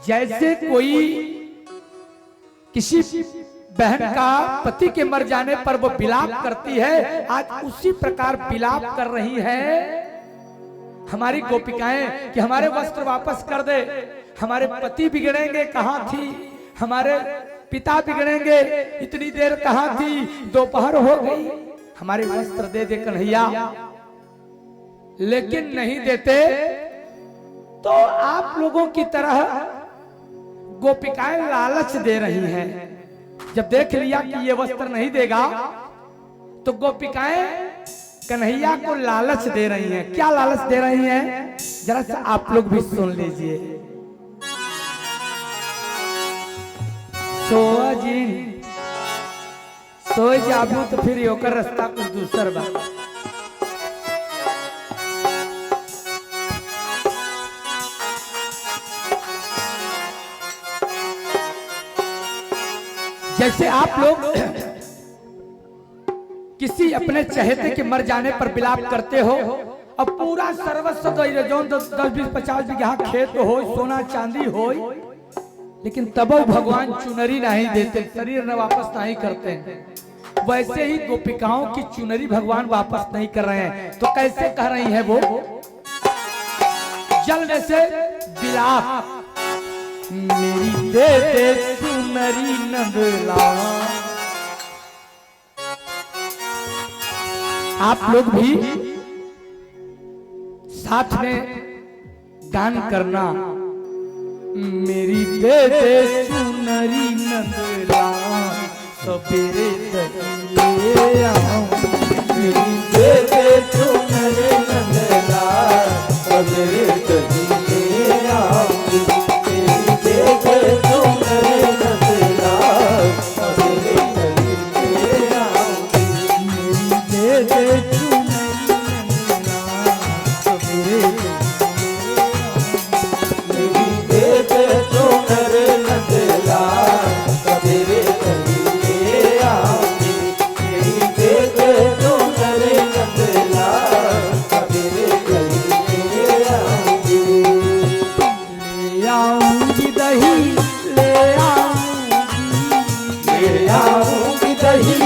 जैसे कोई किसी बहन का पति के मर जाने पर वो विलाप करती है, आज उसी प्रकार विलाप कर रही है हमारी गोपिकाएं कि हमारे वस्त्र वापस कर दे। हमारे पति बिगड़ेंगे, कहाँ थी, हमारे पिता बिगड़ेंगे, इतनी देर कहाँ थी, दोपहर हो गई, हमारे वस्त्र दे दे कन्हैया। लेकिन नहीं देते तो आप लोगों की तरह गोपिकाएं लालच दे रही हैं। जब देख लिया कि ये वस्त्र नहीं देगा तो गोपिकाएं कन्हैया को लालच दे रही हैं। क्या लालच दे रही हैं, जरा सा आप लोग भी सुन लीजिए। सो जाबू तो फिर योकर रास्ता कुछ दूसर बा। जैसे आप लोग किसी अपने चहेते के मर जाने पर विलाप करते हो और पूरा सर्वस्व 10-20-50 बीघा खेत हो, सोना चांदी हो, लेकिन तब भगवान चुनरी नहीं देते, शरीर न वापस नहीं करते। वैसे ही गोपिकाओं की चुनरी भगवान वापस नहीं कर रहे हैं। तो कैसे कह रही है वो, जल में से विलाप, मेरी दे दे चुनरी नंदला। आप लोग भी साथ में गान करना, मेरी दे दे चुनरी नंदला, सवेरे तक आऊं, मेरी दे दे चुनरी नंदला, सवेरे तक आऊं। आऊंगी दही ले आऊंगी दही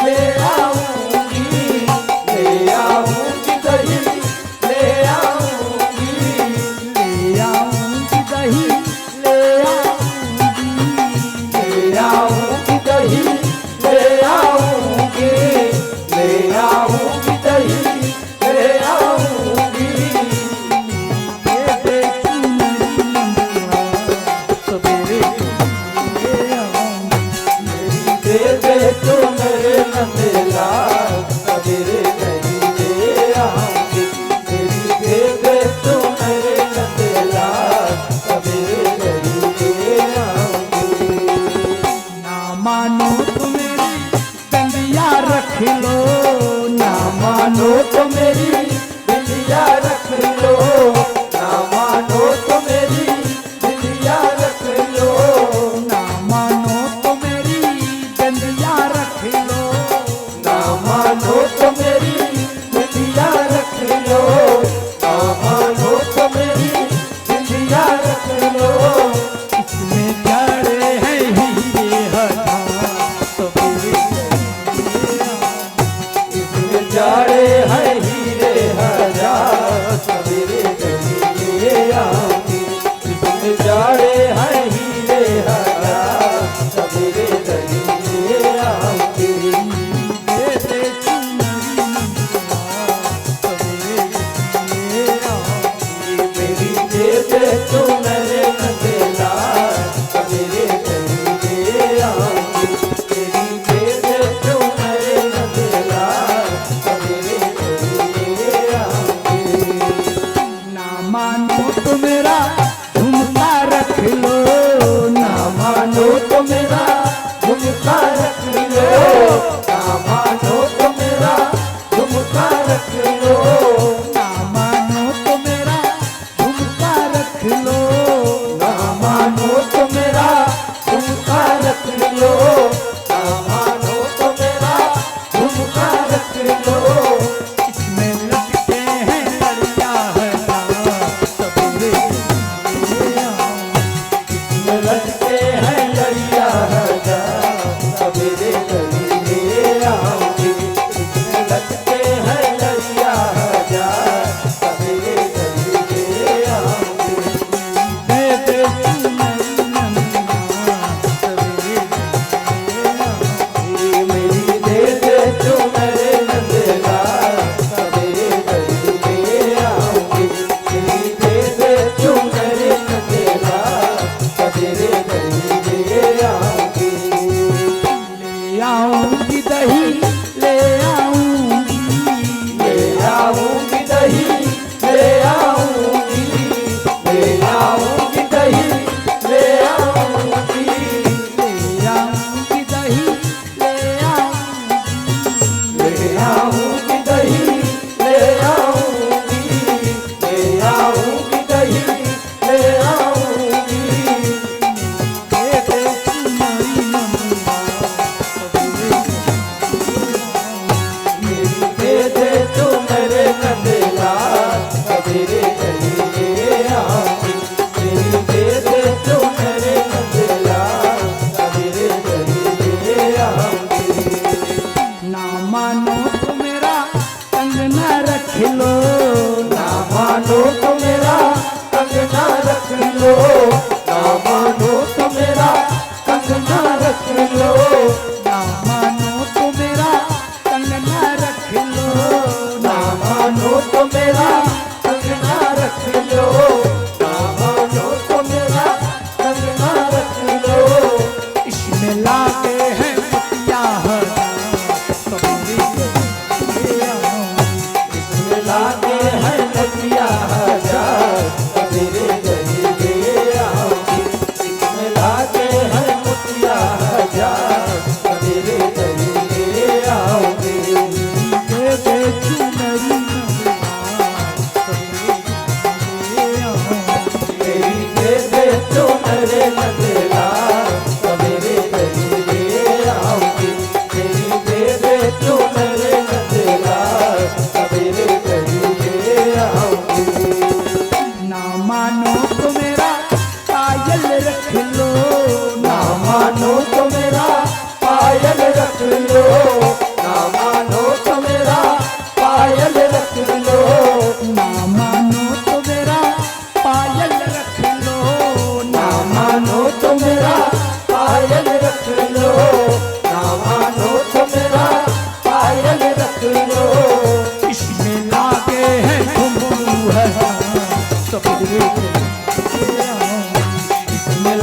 ले आऊंगी दही ले आऊंगी ले आऊंगी दही ले आऊंगी दही ले आऊंगी ले आऊंगी दही ले आऊंगी सवेरे दे तो मेरे नंदलाल सवेरे दही ले आऊंगी मेरी दे तो मेरे नंदलाल सवेरे दही ले आऊंगी ना मानो तो मेरी तंगिया रख लो ना मानो तो मेरी बिंदिया रख लो ना मानो तो मेरी बिंदिया रख लो ना मानो तो मेरी तंगिया रख लो ना मानो तो मेरी बिंदिया रख लो ना मानो तो मेरी बिंदिया रख लो इसमें जड़े हैं हीरे हरा सवेरे इसमें जाड़े हैं हीरे हजार सवेरे दही ले आऊंगी इसमें जाड़े हैं हीरे हजार सवेरे दही ले आऊंगी तेरे चुनरी सवेरे ले आऊंगी मेरी दे तो मेरे नंदलाल सवेरे दही ले आऊंगी तेरी दे तो मेरे नंदलाल सवेरे दही ले आऊंगी ना मानो तो मेरा झुमका रख लो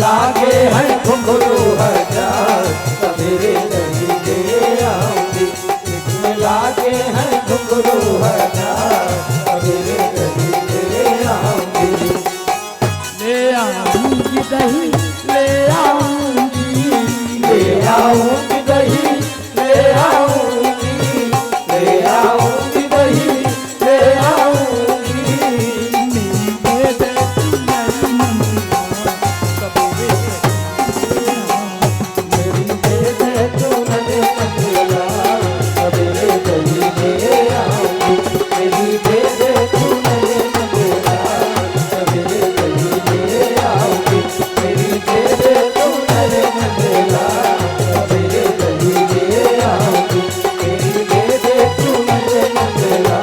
लागे हैं घुंघरू हजार, सवेरे नहीं ले आऊंगी। जिसमें लागे हैं घुंघरू हजार, सवेरे नहीं ले आऊंगी। ले आऊंगी दही, ले आऊंगी, ले आऊंगी दही, ले आऊंगी, ले आऊंगी दही, ले आऊंगी। मेरे दे तुम्हारी मंदिरा, सबेरे मेरी दे दे चूनने मंगला, सवेरे दही ले आऊंगी। मेरी दे दे चूनने मंगला, सवेरे दही ले आऊंगी। मेरी दे दे चूनने मंगला, सवेरे दही ले आऊंगी। मेरी दे दे चूनने मंगला,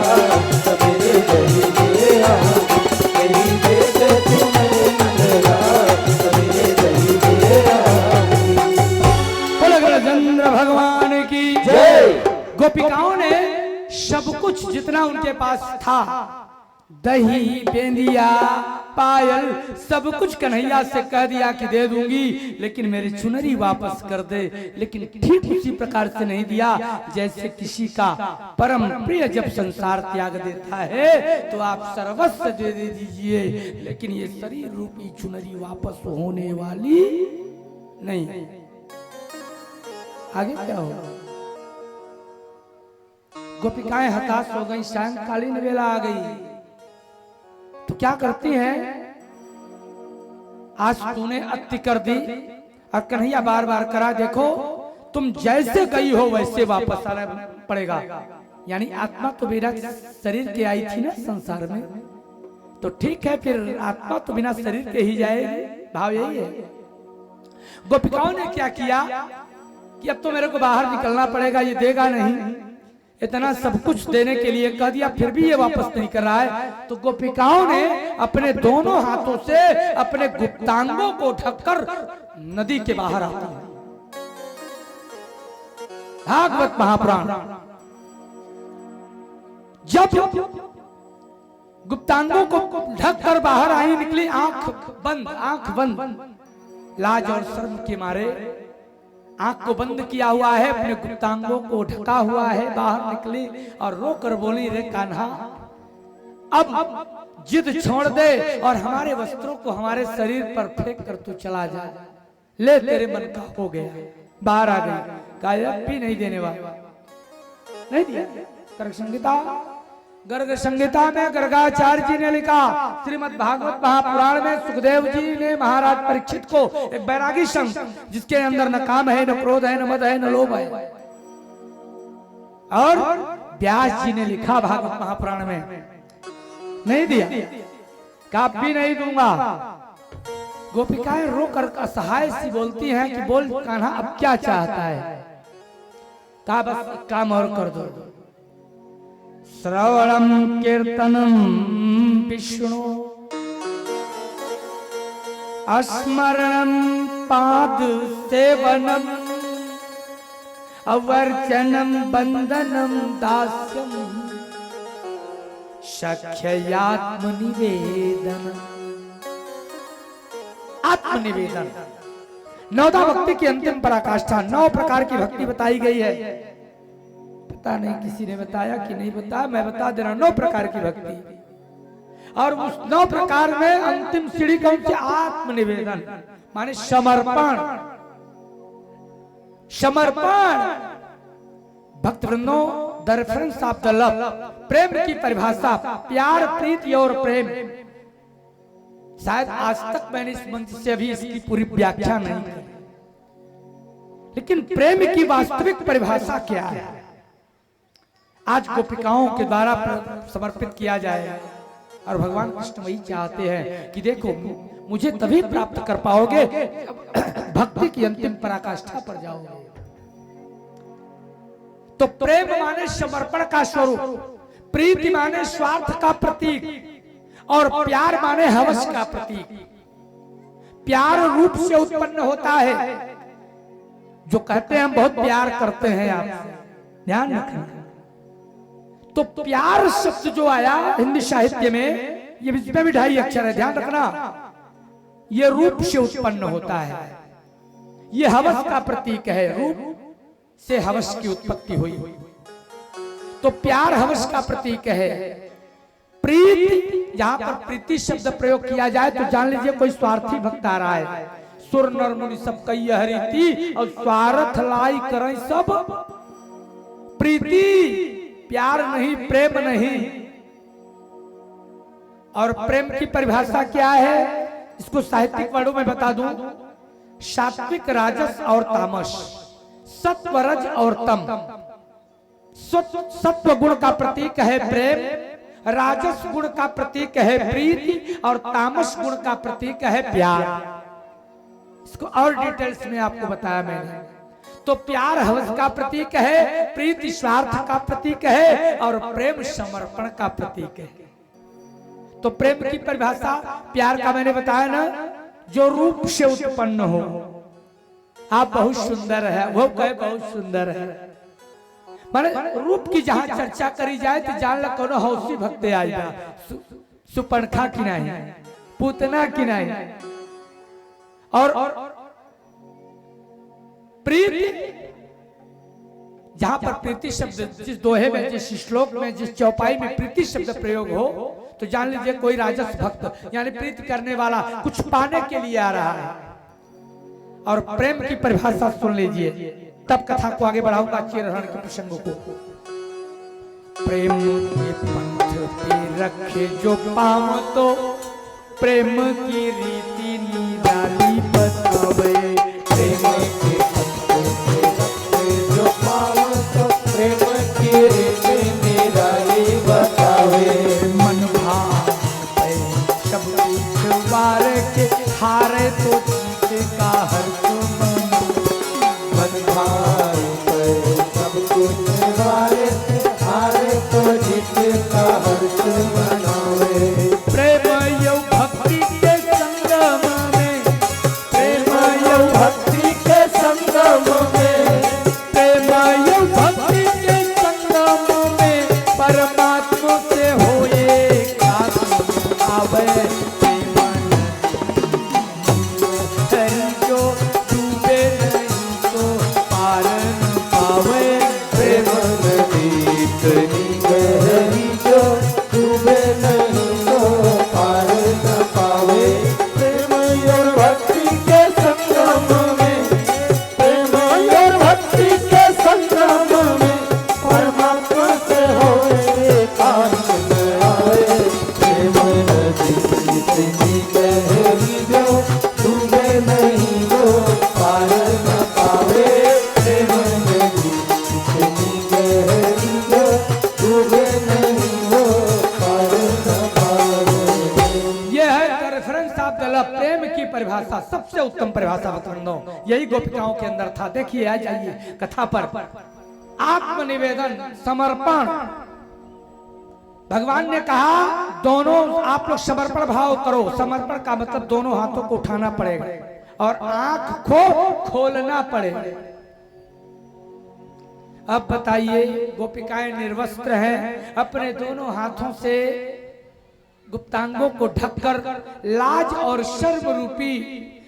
सवेरे दही ले आऊंगी। मेरी दे दे चूनने मंगला, सवेरे दही ले आऊंगी। चंद्र भगवान की जय। गोपिकाओं ने सब कुछ जितना उनके पास था, दही, बेंदिया, पायल, सब कुछ कन्हैया से कह दिया कि दे दूंगी, लेकिन मेरी चुनरी वापस कर दे। लेकिन ठीक उसी प्रकार से नहीं दिया जैसे किसी का परम प्रिय जब संसार त्याग देता है तो आप सर्वस्व दे दीजिए, लेकिन ये शरीर रूपी चुनरी वापस होने वाली नहीं। आगे क्या होगा? गोपिकाएं हताश हो गई, सायंकालीन वेला आ गई, तो क्या करती हैं? आज तूने अति कर दी। और कन्हैया बार बार करा, देखो तुम जैसे गई हो वैसे वापस आना पड़ेगा। यानी आत्मा तो बिना शरीर के आई थी ना संसार में, तो ठीक है फिर आत्मा तो बिना शरीर के ही जाएगी। भाव यही है। गोपिकाओं ने क्या किया कि अब तो मेरे को बाहर निकलना पड़ेगा, ये देगा नहीं। इतना सब कुछ देने के लिए कह दिया, फिर भी ये वापस नहीं कर रहा है। तो गोपिकाओं ने अपने दोनों हाथों से अपने गुप्तांगों को ढककर नदी के बाहर आती है। भागवत महापुराण। जब गुप्तांगों को ढककर बाहर आई, निकली आंख बंद, लाज और शर्म के मारे आंख को बंद किया हुआ है, अपने गुप्तांगों को ढका हुआ है, बाहर निकली और रोकर बोली, रे कान्हा अब जिद छोड़ दे और हमारे वस्त्रों को हमारे शरीर पर फेंक कर तू चला जा, ले तेरे मन का हो गया। बाहर आ गई, कहा भी नहीं देने वाला, नहीं दिया। गर्ग संहिता में गर्गाचार्य जी ने लिखा, श्रीमद् भागवत महापुराण में सुखदेव जी ने महाराज परीक्षित को एक बैरागी संत, जिसके अंदर न काम है, न क्रोध है, न मद है, न लोभ है, और व्यास जी ने लिखा भागवत महापुराण में, नहीं दिया, कहा भी नहीं दूंगा। गोपिकाएं रोकर असहाय सी बोलती हैं कि बोल कान्हा अब क्या चाहता है? कहा बस एक काम और कर दो, श्रवणम कीर्तनम विष्णु स्मरणम पाद सेवनम अवर्चनम बंधनम दास्यम सख्यात्मनिवेदन। आत्मनिवेदन नवदा भक्ति की अंतिम पराकाष्ठा। 9 प्रकार की भक्ति बताई गई है। पता नहीं किसी ने बताया कि नहीं बताया, मैं बता दे रहा हूं। 9 प्रकार की भक्ति, और उस 9 प्रकार में अंतिम सीढ़ी कौन सी? आत्मनिवेदन, माने समर्पण। समर्पण भक्त वृंदों, the reference of the love, प्रेम की परिभाषा, प्यार, प्रीति और प्रेम। शायद आज तक मैंने इस मंच से अभी इसकी पूरी व्याख्या नहीं की, लेकिन प्रेम की वास्तविक परिभाषा क्या है आज गोपिकाओं के द्वारा समर्पित किया जाए। और भगवान कृष्ण वही चाहते हैं कि देखो मुझे तभी प्राप्त कर पाओगे भक्ति की अंतिम पराकाष्ठा पर जाओगे। तो प्रेम माने समर्पण का स्वरूप, प्रीति माने स्वार्थ का प्रतीक, और प्यार माने हवस का प्रतीक। प्यार रूप से उत्पन्न होता है। जो कहते हैं हम बहुत प्यार करते हैं, आपसे ध्यान रखना। तो प्यार शब्द जो आया हिंदी साहित्य में, ये इसमें भी 2.5 अक्षर है, ध्यान रखना। ये रूप से उत्पन्न होता है, ये हवस का प्रतीक है, रूप से हवस की उत्पत्ति हुई। तो प्यार हवस का प्रतीक है। प्रीति, जहां पर प्रीति शब्द प्रयोग किया जाए तो जान लीजिए कोई स्वार्थी भक्त आ रहा है। सुर नर मुनि सब कई हरिति और स्वार्थ लाई करें सब प्रीति, प्यार नहीं, प्रेम नहीं। और प्रेम की परिभाषा क्या है, इसको साहित्यिक वर्णों में बता दूं। सात्विक, राजस और तामस, सत्व, रज और तम। सत्व गुण का प्रतीक है प्रेम, राजस गुण का प्रतीक है प्रीति और तामस गुण का प्रतीक है प्यार। इसको और डिटेल्स में आपको बताया मैंने। तो प्यार हवस का प्रतीक है, प्रीति स्वार्थ का प्रतीक है और प्रेम समर्पण का प्रतीक है। तो प्रेम की परिभाषा प्यार का मैंने बताया ना, जो रूप से उत्पन्न हो। आप बहुत सुंदर है, वो कहे बहुत सुंदर है, माने रूप की जहां चर्चा करी जाए तो जान लो कोनो हौसी भक्ते आएगा। सुपरखा की नहीं, पूतना की नहीं। और प्रीति, जहां पर प्रीति शब्द जिस दोहे में, जिस श्लोक में, जिस चौपाई में प्रीति शब्द प्रयोग हो तो जान लीजिए कोई राजस भक्त यानी प्रीति करने वाला कुछ पाने के लिए आ रहा है। और प्रेम की परिभाषा सुन लीजिए, तब कथा को आगे बढ़ाऊंगा चिरहरण के प्रसंगों को। प्रेम के पंथ पे रखे जो पाँव तो प्रेम की रीति निराली बतावे। प्रेम के पंथ पे रखे जो पाँव तो प्रेम की रीति निराली बतावे। मन भाव पे सब कुछ वार के हारे तो जीत का हर मन भाव पे सब कुछ वारे हारे तो जीत का हर्ष मनावे। प्रेम यौ भक्ति के संगम में, प्रेम यौ भक्ति के संगम में, प्रेम यौ भक्ति के संगम में परमात्मा से होए कातुर आवे। हरि जो डूबे नहीं तो पार न पावे। प्रेम नदी इतनी गहरी जो डूबे नहीं तो पार न पावे। प्रेम और भक्ति के संगम में, प्रेम और भक्ति के संगम में परमात्मा से होए पार न आवे। प्रेम नदी इतनी गहरी जो डूबे नहीं तो पार न पावे। प्रेम नदी इतनी गहरी जो डूबे नहीं तो पार न पावे। ये है रेफरेंस आप दिला प्रेम की परिभाषा, सबसे उत्तम परिभाषा बतंदो यही गोपिकाओं के अंदर था। देखिए आ जाइए कथा पर। आत्मनिवेदन, समर्पण। भगवान ने कहा दोनों आप लोग समर्पण भाव करो। समर्पण का मतलब दोनों हाथों को उठाना पड़ेगा और आंख को खोलना पड़ेगा। अब बताइए, गोपिकाएं निर्वस्त्र हैं, अपने दोनों हाथों से गुप्तांगों को ढककर लाज और शर्म रूपी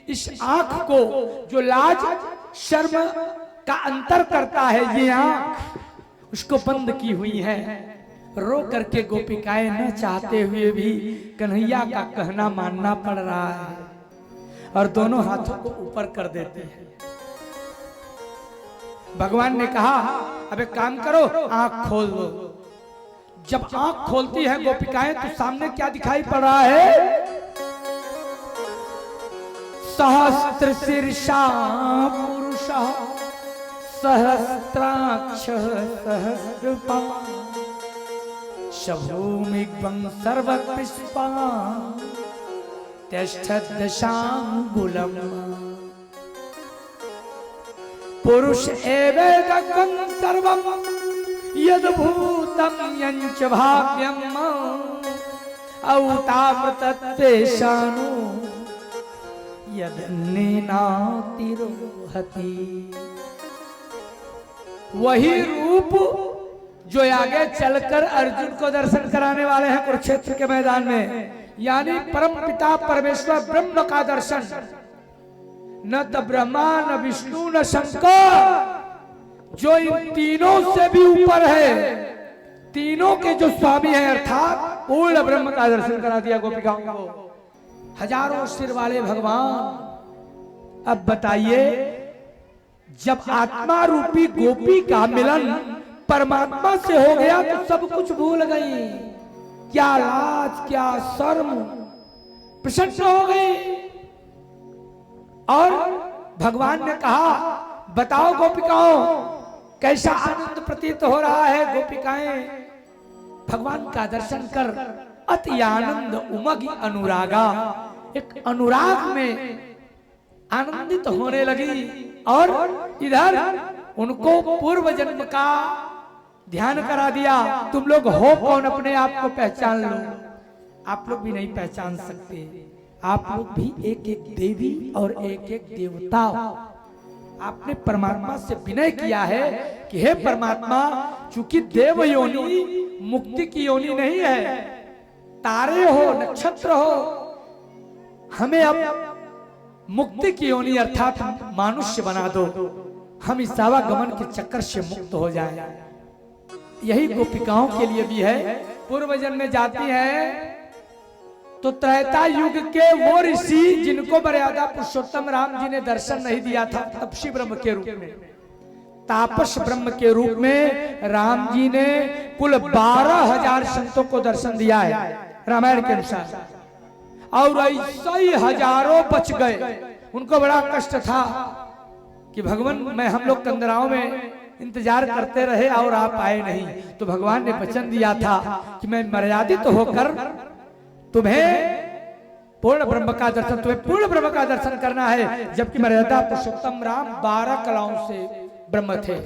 इस आंख को, जो लाज शर्म का अंतर करता है ये आंख, उसको बंद की हुई है। रो करके गोपिकाएं न चाहते हुए भी कन्हैया का कहना मानना पड़ रहा है और दोनों हाथों को ऊपर कर देते हैं। भगवान ने कहा अब एक काम करो, आंख खोल दो। जब आंख खोलती है गोपिकाएं तो सामने क्या दिखाई पड़ रहा है? सहस्त्र शीर्षा पुरुषा सहस्त्राक्ष सहस्रपाद शभूमिग्वं सर्वपुष्पा तिष्ठदशांगुलम्। पुरुष एवेदकं सर्वं यद्भूतं यञ्च भाव्यम् औतामृतत्वेषानु यदन्नेनातिरोहति। वही रूप जो आगे चलकर अर्जुन को दर्शन कराने वाले हैं कुरुक्षेत्र के मैदान में, यानी परम पिता परमेश्वर ब्रह्म का दर्शन, न तो ब्रह्मा न विष्णु न शंकर, जो इन तीनों से भी ऊपर है, तीनों के जो स्वामी है, अर्थात पूर्ण ब्रह्म का दर्शन करा दिया गोपिकाओं को। हजारों सिर वाले भगवान, अब बताइए, जब आत्मा रूपी गोपी का मिलन परमात्मा से हो गया तो सब कुछ भूल गई। क्या लाज, क्या शर्म, प्रसन्न हो गई। और भगवान ने कहा, बताओ गोपिकाओं, कैसा आनंद प्रतीत हो रहा है। गोपिकाएं भगवान का दर्शन कर अति आनंद उमगी अनुरागा, एक अनुराग में आनंदित होने लगी। और इधर उनको पूर्व जन्म का ध्यान करा दिया। तुम लोग हो कौन, अपने आप को पहचान लो। आप लोग भी नहीं पहचान सकते, आप लोग भी एक एक देवी और एक एक देवता। आपने परमात्मा से विनय किया है कि हे परमात्मा, चूंकि देव योनि मुक्ति की योनि नहीं है, तारे हो नक्षत्र हो, हमें अब मुक्ति की योनि अर्थात मानुष्य बना दो, हम इस आवागमन के चक्कर से मुक्त हो जाए। यही गोपिकाओं के लिए भी है। पूर्व जन्म में जाती हैं तो त्रैता युग के वो ऋषि जिनको मर्यादा पुरुषोत्तम राम जी ने दर्शन नहीं दिया था, तपसी ब्रह्म के रूप में, तापस ब्रह्म के रूप में राम जी ने कुल 12,000 संतों को दर्शन दिया है रामायण के अनुसार। और ऐसे ही हजारों बच गए। उनको बड़ा कष्ट था कि भगवान, मैं हम लोग कंदराओं में इंतजार करते रहे और आप आए नहीं। तो भगवान ने वचन दिया था कि मैं मर्यादित होकर तुम्हें पूर्ण ब्रह्म का दर्शन, तुम्हें पूर्ण ब्रह्म का दर्शन करना है। जबकि मर्यादा पुरुषोत्तम राम 12 कलाओं से ब्रह्म थे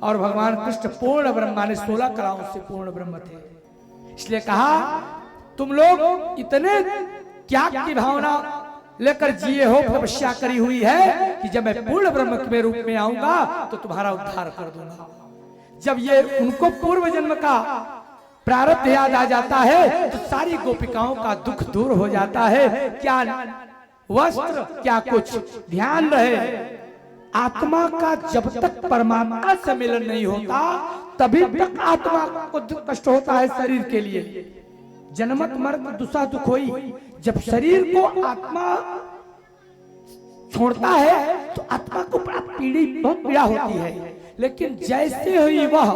और भगवान कृष्ण पूर्ण ब्रह्म माने 16 कलाओं से पूर्ण ब्रह्म थे। इसलिए कहा, तुम लोग इतने त्याग की भावना लेकर जिए हो, तपस्या करी हुई है कि जब मैं पूर्ण ब्रह्म के रूप में आऊंगा तो तुम्हारा उद्धार कर दूंगा। जब ये उनको पूर्व जन्म का प्रारब्ध याद आ जाता है तो सारी गोपिकाओं का दुख दूर हो जाता है। क्या वस्त्र, क्या कुछ, ध्यान रहे, आत्मा का जब तक परमात्मा से मिलन नहीं होता तभी तक आत्मा को कष्ट होता है शरीर के लिए। जन्मत मरत दुसा दुख होई, जब शरीर को आत्मा छोड़ता है तो आत्मा को बड़ा बहुत पीड़ा होती है। लेकिन जैसे ही वह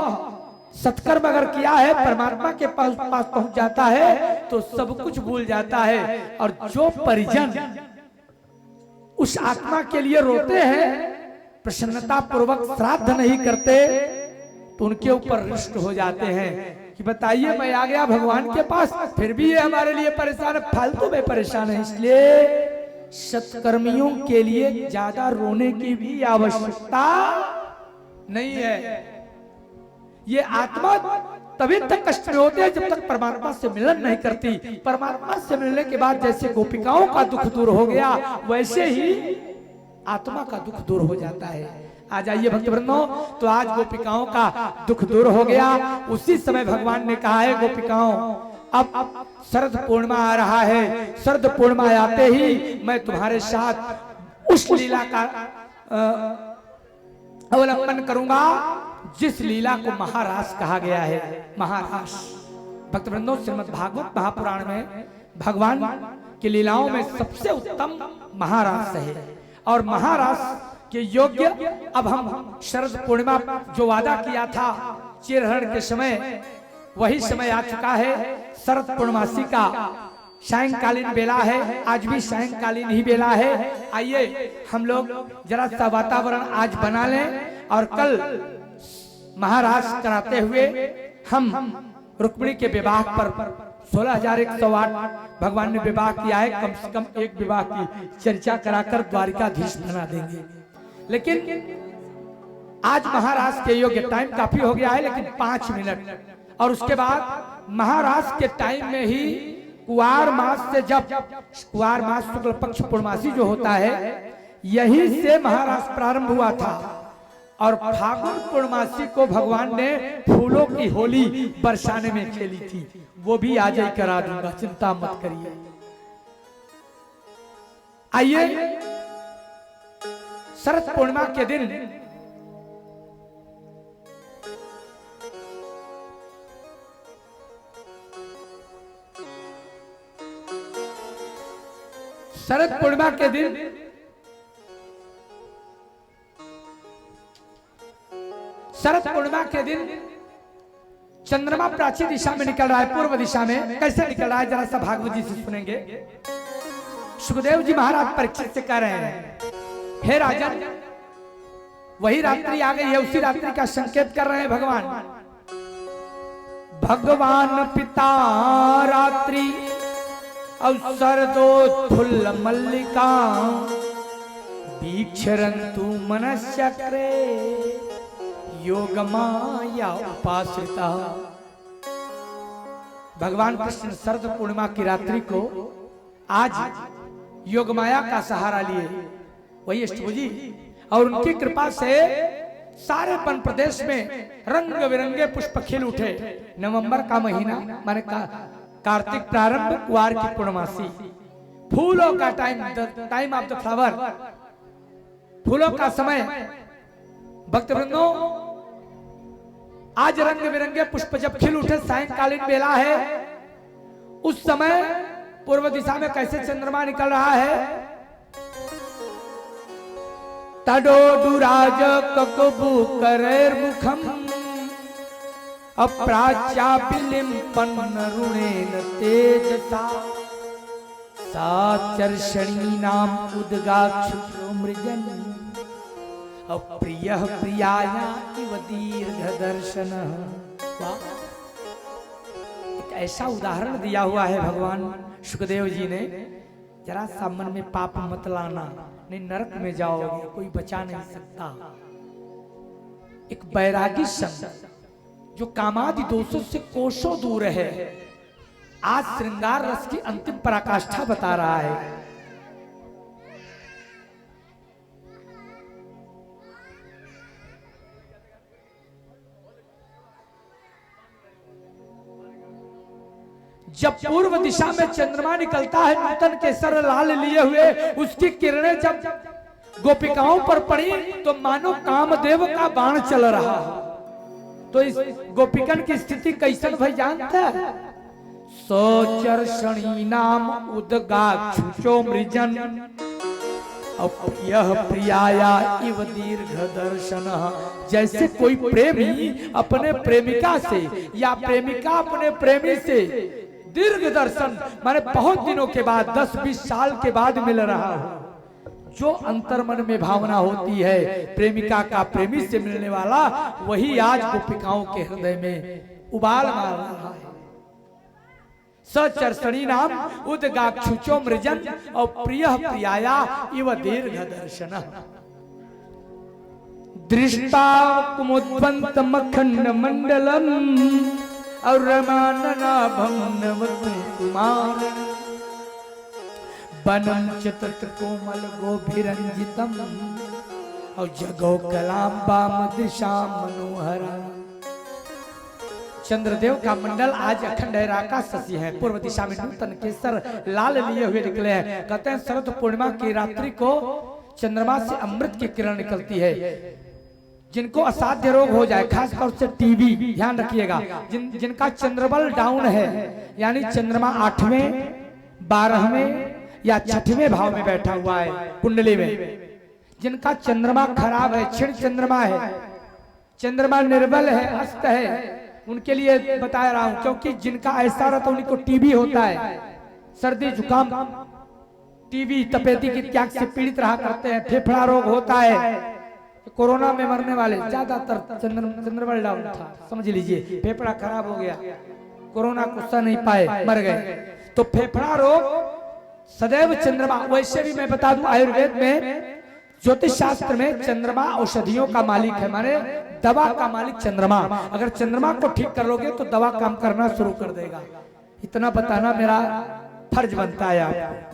सत्कर्म अगर किया है, परमात्मा के पास पहुंच जाता है तो सब कुछ भूल जाता है। और जो परिजन उस आत्मा के लिए रोते हैं, प्रसन्नता पूर्वक श्राद्ध नहीं करते, तो उनके ऊपर रुष्ट हो जाते हैं कि बताइए, मैं आ गया भगवान के पास, फिर भी ये हमारे लिए परेशान है, फालतू में परेशान है। इसलिए सत्कर्मियों के लिए ज्यादा रोने की भी आवश्यकता नहीं है। ये आत्मा तभी तक कष्ट में होते हैं जब तक परमात्मा से मिलन नहीं करती। परमात्मा से मिलने के बाद जैसे गोपिकाओं का दुख दूर हो गया, वैसे ही आत्मा का दुख दूर हो जाता है। आ जाइए भक्तवृंदो, तो आज गोपिकाओं का दुख दूर हो गया। उसी समय भगवान ने कहा है, गोपिकाओं, अब शरद पूर्णिमा आ रहा है, शरद पूर्णिमा आते ही मैं तुम्हारे साथ उस लीला का अवलंबन करूंगा जिस लीला को महारास कहा गया है। महारास भक्तवृंदो, श्रीमद् भागवत महापुराण में भगवान की लीलाओं में सबसे उत्तम महारास है। और महारास के योग्य अब हम शरद पूर्णिमा जो वादा किया था चिरहरण के समय, वही समय आ चुका है। शरद पूर्णमासी का सायंकालीन बेला है, आज भी सायंकालीन ही बेला है। आइए हम लोग जरा सा वातावरण आज बना लें और कल महारास कराते हुए हम रुक्मिणी के विवाह पर 16,108 भगवान ने विवाह किया है, कम से कम एक विवाह की चर्चा कराकर द्वारिकाधीश बना देंगे। लेकिन आज महारास के योग्य टाइम काफी हो गया है, लेकिन 5 मिनट, और उसके बाद महारास के टाइम में ही कुआर मास से, जब कुआर मास शुक्ल पक्ष पूर्णमासी जो होता है, यही से महारास प्रारंभ हुआ था। और फागुन पूर्णमासी को भगवान ने फूलों की होली बरसाने में खेली थी। वो भी आज ही करा दूंगा, चिंता मत करिए। आइए शरद पूर्णिमा के दिन शरद पूर्णिमा के दिन शरद पूर्णिमा के दिन चंद्रमा प्राचीन दिशा में निकल रहा है, पूर्व दिशा में। कैसे निकल रहा है जरा सा भागवत जी से सुनेंगे। सुखदेव जी महाराज परीक्षित से कह रहे हैं, हे राजन, वही रात्रि आ गई है, उसी रात्रि का संकेत कर रहे हैं भगवान। भगवान पिता रात्रि अवसर दो फुल्ल मल्लिका बीक्षरंतु मनश्चक्रे योग माया उपासिता। भगवान कृष्ण शरद पूर्णिमा की रात्रि को आज योग माया का सहारा लिए, वही अष्टभुजी, और उनकी कृपा से सारे वन प्रदेश में रंग बिरंगे पुष्प खिल उठे। नवंबर का महीना माने कार्तिक प्रारंभ, कुआर की पूर्णमासी, फूलों का टाइम ऑफ द फ्लावर, फूलों का समय। भक्तवृंदों, आज रंग बिरंगे पुष्प जब खिल उठे, सायंकालीन बेला है, उस समय पूर्व दिशा में कैसे चंद्रमा निकल रहा है। तडोडुराज ककबु करेर मुखम अप्राच्यापिलिम पन्नरुणेन तेजसा साचर्षणी नाम उद्गाक्षुषो मृजन अप्रियः प्रियाया इव दीर्घ दर्शन। एक ऐसा उदाहरण दिया हुआ है भगवान सुखदेव जी ने, जरा सा मन में पाप मत लाना, नहीं नरक में जाओगे, कोई बचा नहीं सकता। एक बैरागी संत जो कामादि दोषों से कोसों दूर है, आज श्रृंगार रस की अंतिम पराकाष्ठा बता रहा है। जब पूर्व दिशा में चंद्रमा निकलता है नूतन केसर लाल लिए हुए, उसकी किरणें जब गोपिकाओं पर पड़ी तो मानो कामदेव का बाण चल रहा। तो इस गोपिकन की स्थिति कैसन भाई जानते हैं। सोचर्षणी नाम उद्गाक्षुषो मृजन अप्रियः प्रियाया इव दीर्घ दर्शन। जैसे कोई प्रेमी अपने प्रेमिका से या प्रेमिका अपने प्रेमी से दीर्घ दर्शन माने बहुत दिनों के बाद, 10-20 साल के बाद मिल रहा हो, जो अंतर्मन में भावना होती है प्रेमिका का प्रेमी से मिलने वाला, वही आज गोपिकाओं के हृदय में उबाल मार रहा है। सचर्षणी नाम उद्गाक्षुषो मृजन और प्रियः प्रियाया इव दीर्घ दर्शन। दृष्टा कुमुद्वंत मखंड मंडलम और रमाननाभं नवकुमार बनम चतुर्थ कोमल गोभिरंजितम और जगो कलाम्बाम दिशा मनोहरा। चंद्रदेव का मंडल आज अखंड है, राका शशि है, पूर्व दिशा में नूतन केसर लाल लिए हुए निकले हैं। कहते हैं शरद पूर्णिमा की रात्रि को चंद्रमा से अमृत की किरण निकलती है। जिनको असाध्य रोग हो जाए, खासतौर से टीबी, ध्यान रखिएगा, जिनका चंद्रबल डाउन है, यानी चंद्रमा 8वें 12वें या 6वें भाव में बैठा हुआ है कुंडली में, जिनका चंद्रमा खराब है, क्षीण चंद्रमा है, चंद्रमा निर्बल है, अस्त है, उनके लिए बता रहा हूं। क्योंकि जिनका ऐसा रहता है उनको टीबी होता है, सर्दी जुकाम, टीबी तपेदी की त्याग से पीड़ित रहा करते हैं, फेफड़ा रोग होता है। कोरोना में मरने वाले ज्यादातर चंद्रबल डाउन था, समझ लीजिए, फेफड़ा खराब हो गया, कोरोना को सह नहीं पाए, मर गए। तो फेफड़ा रोग सदैव चंद्रमा। वैसे भी मैं बता दूं, आयुर्वेद में ज्योतिष शास्त्र में चंद्रमा औषधियों का मालिक है, माने दवा का मालिक चंद्रमा। अगर चंद्रमा को ठीक कर लोगे तो दवा काम करना शुरू कर देगा। इतना बताना मेरा फर्ज बनता है आपको।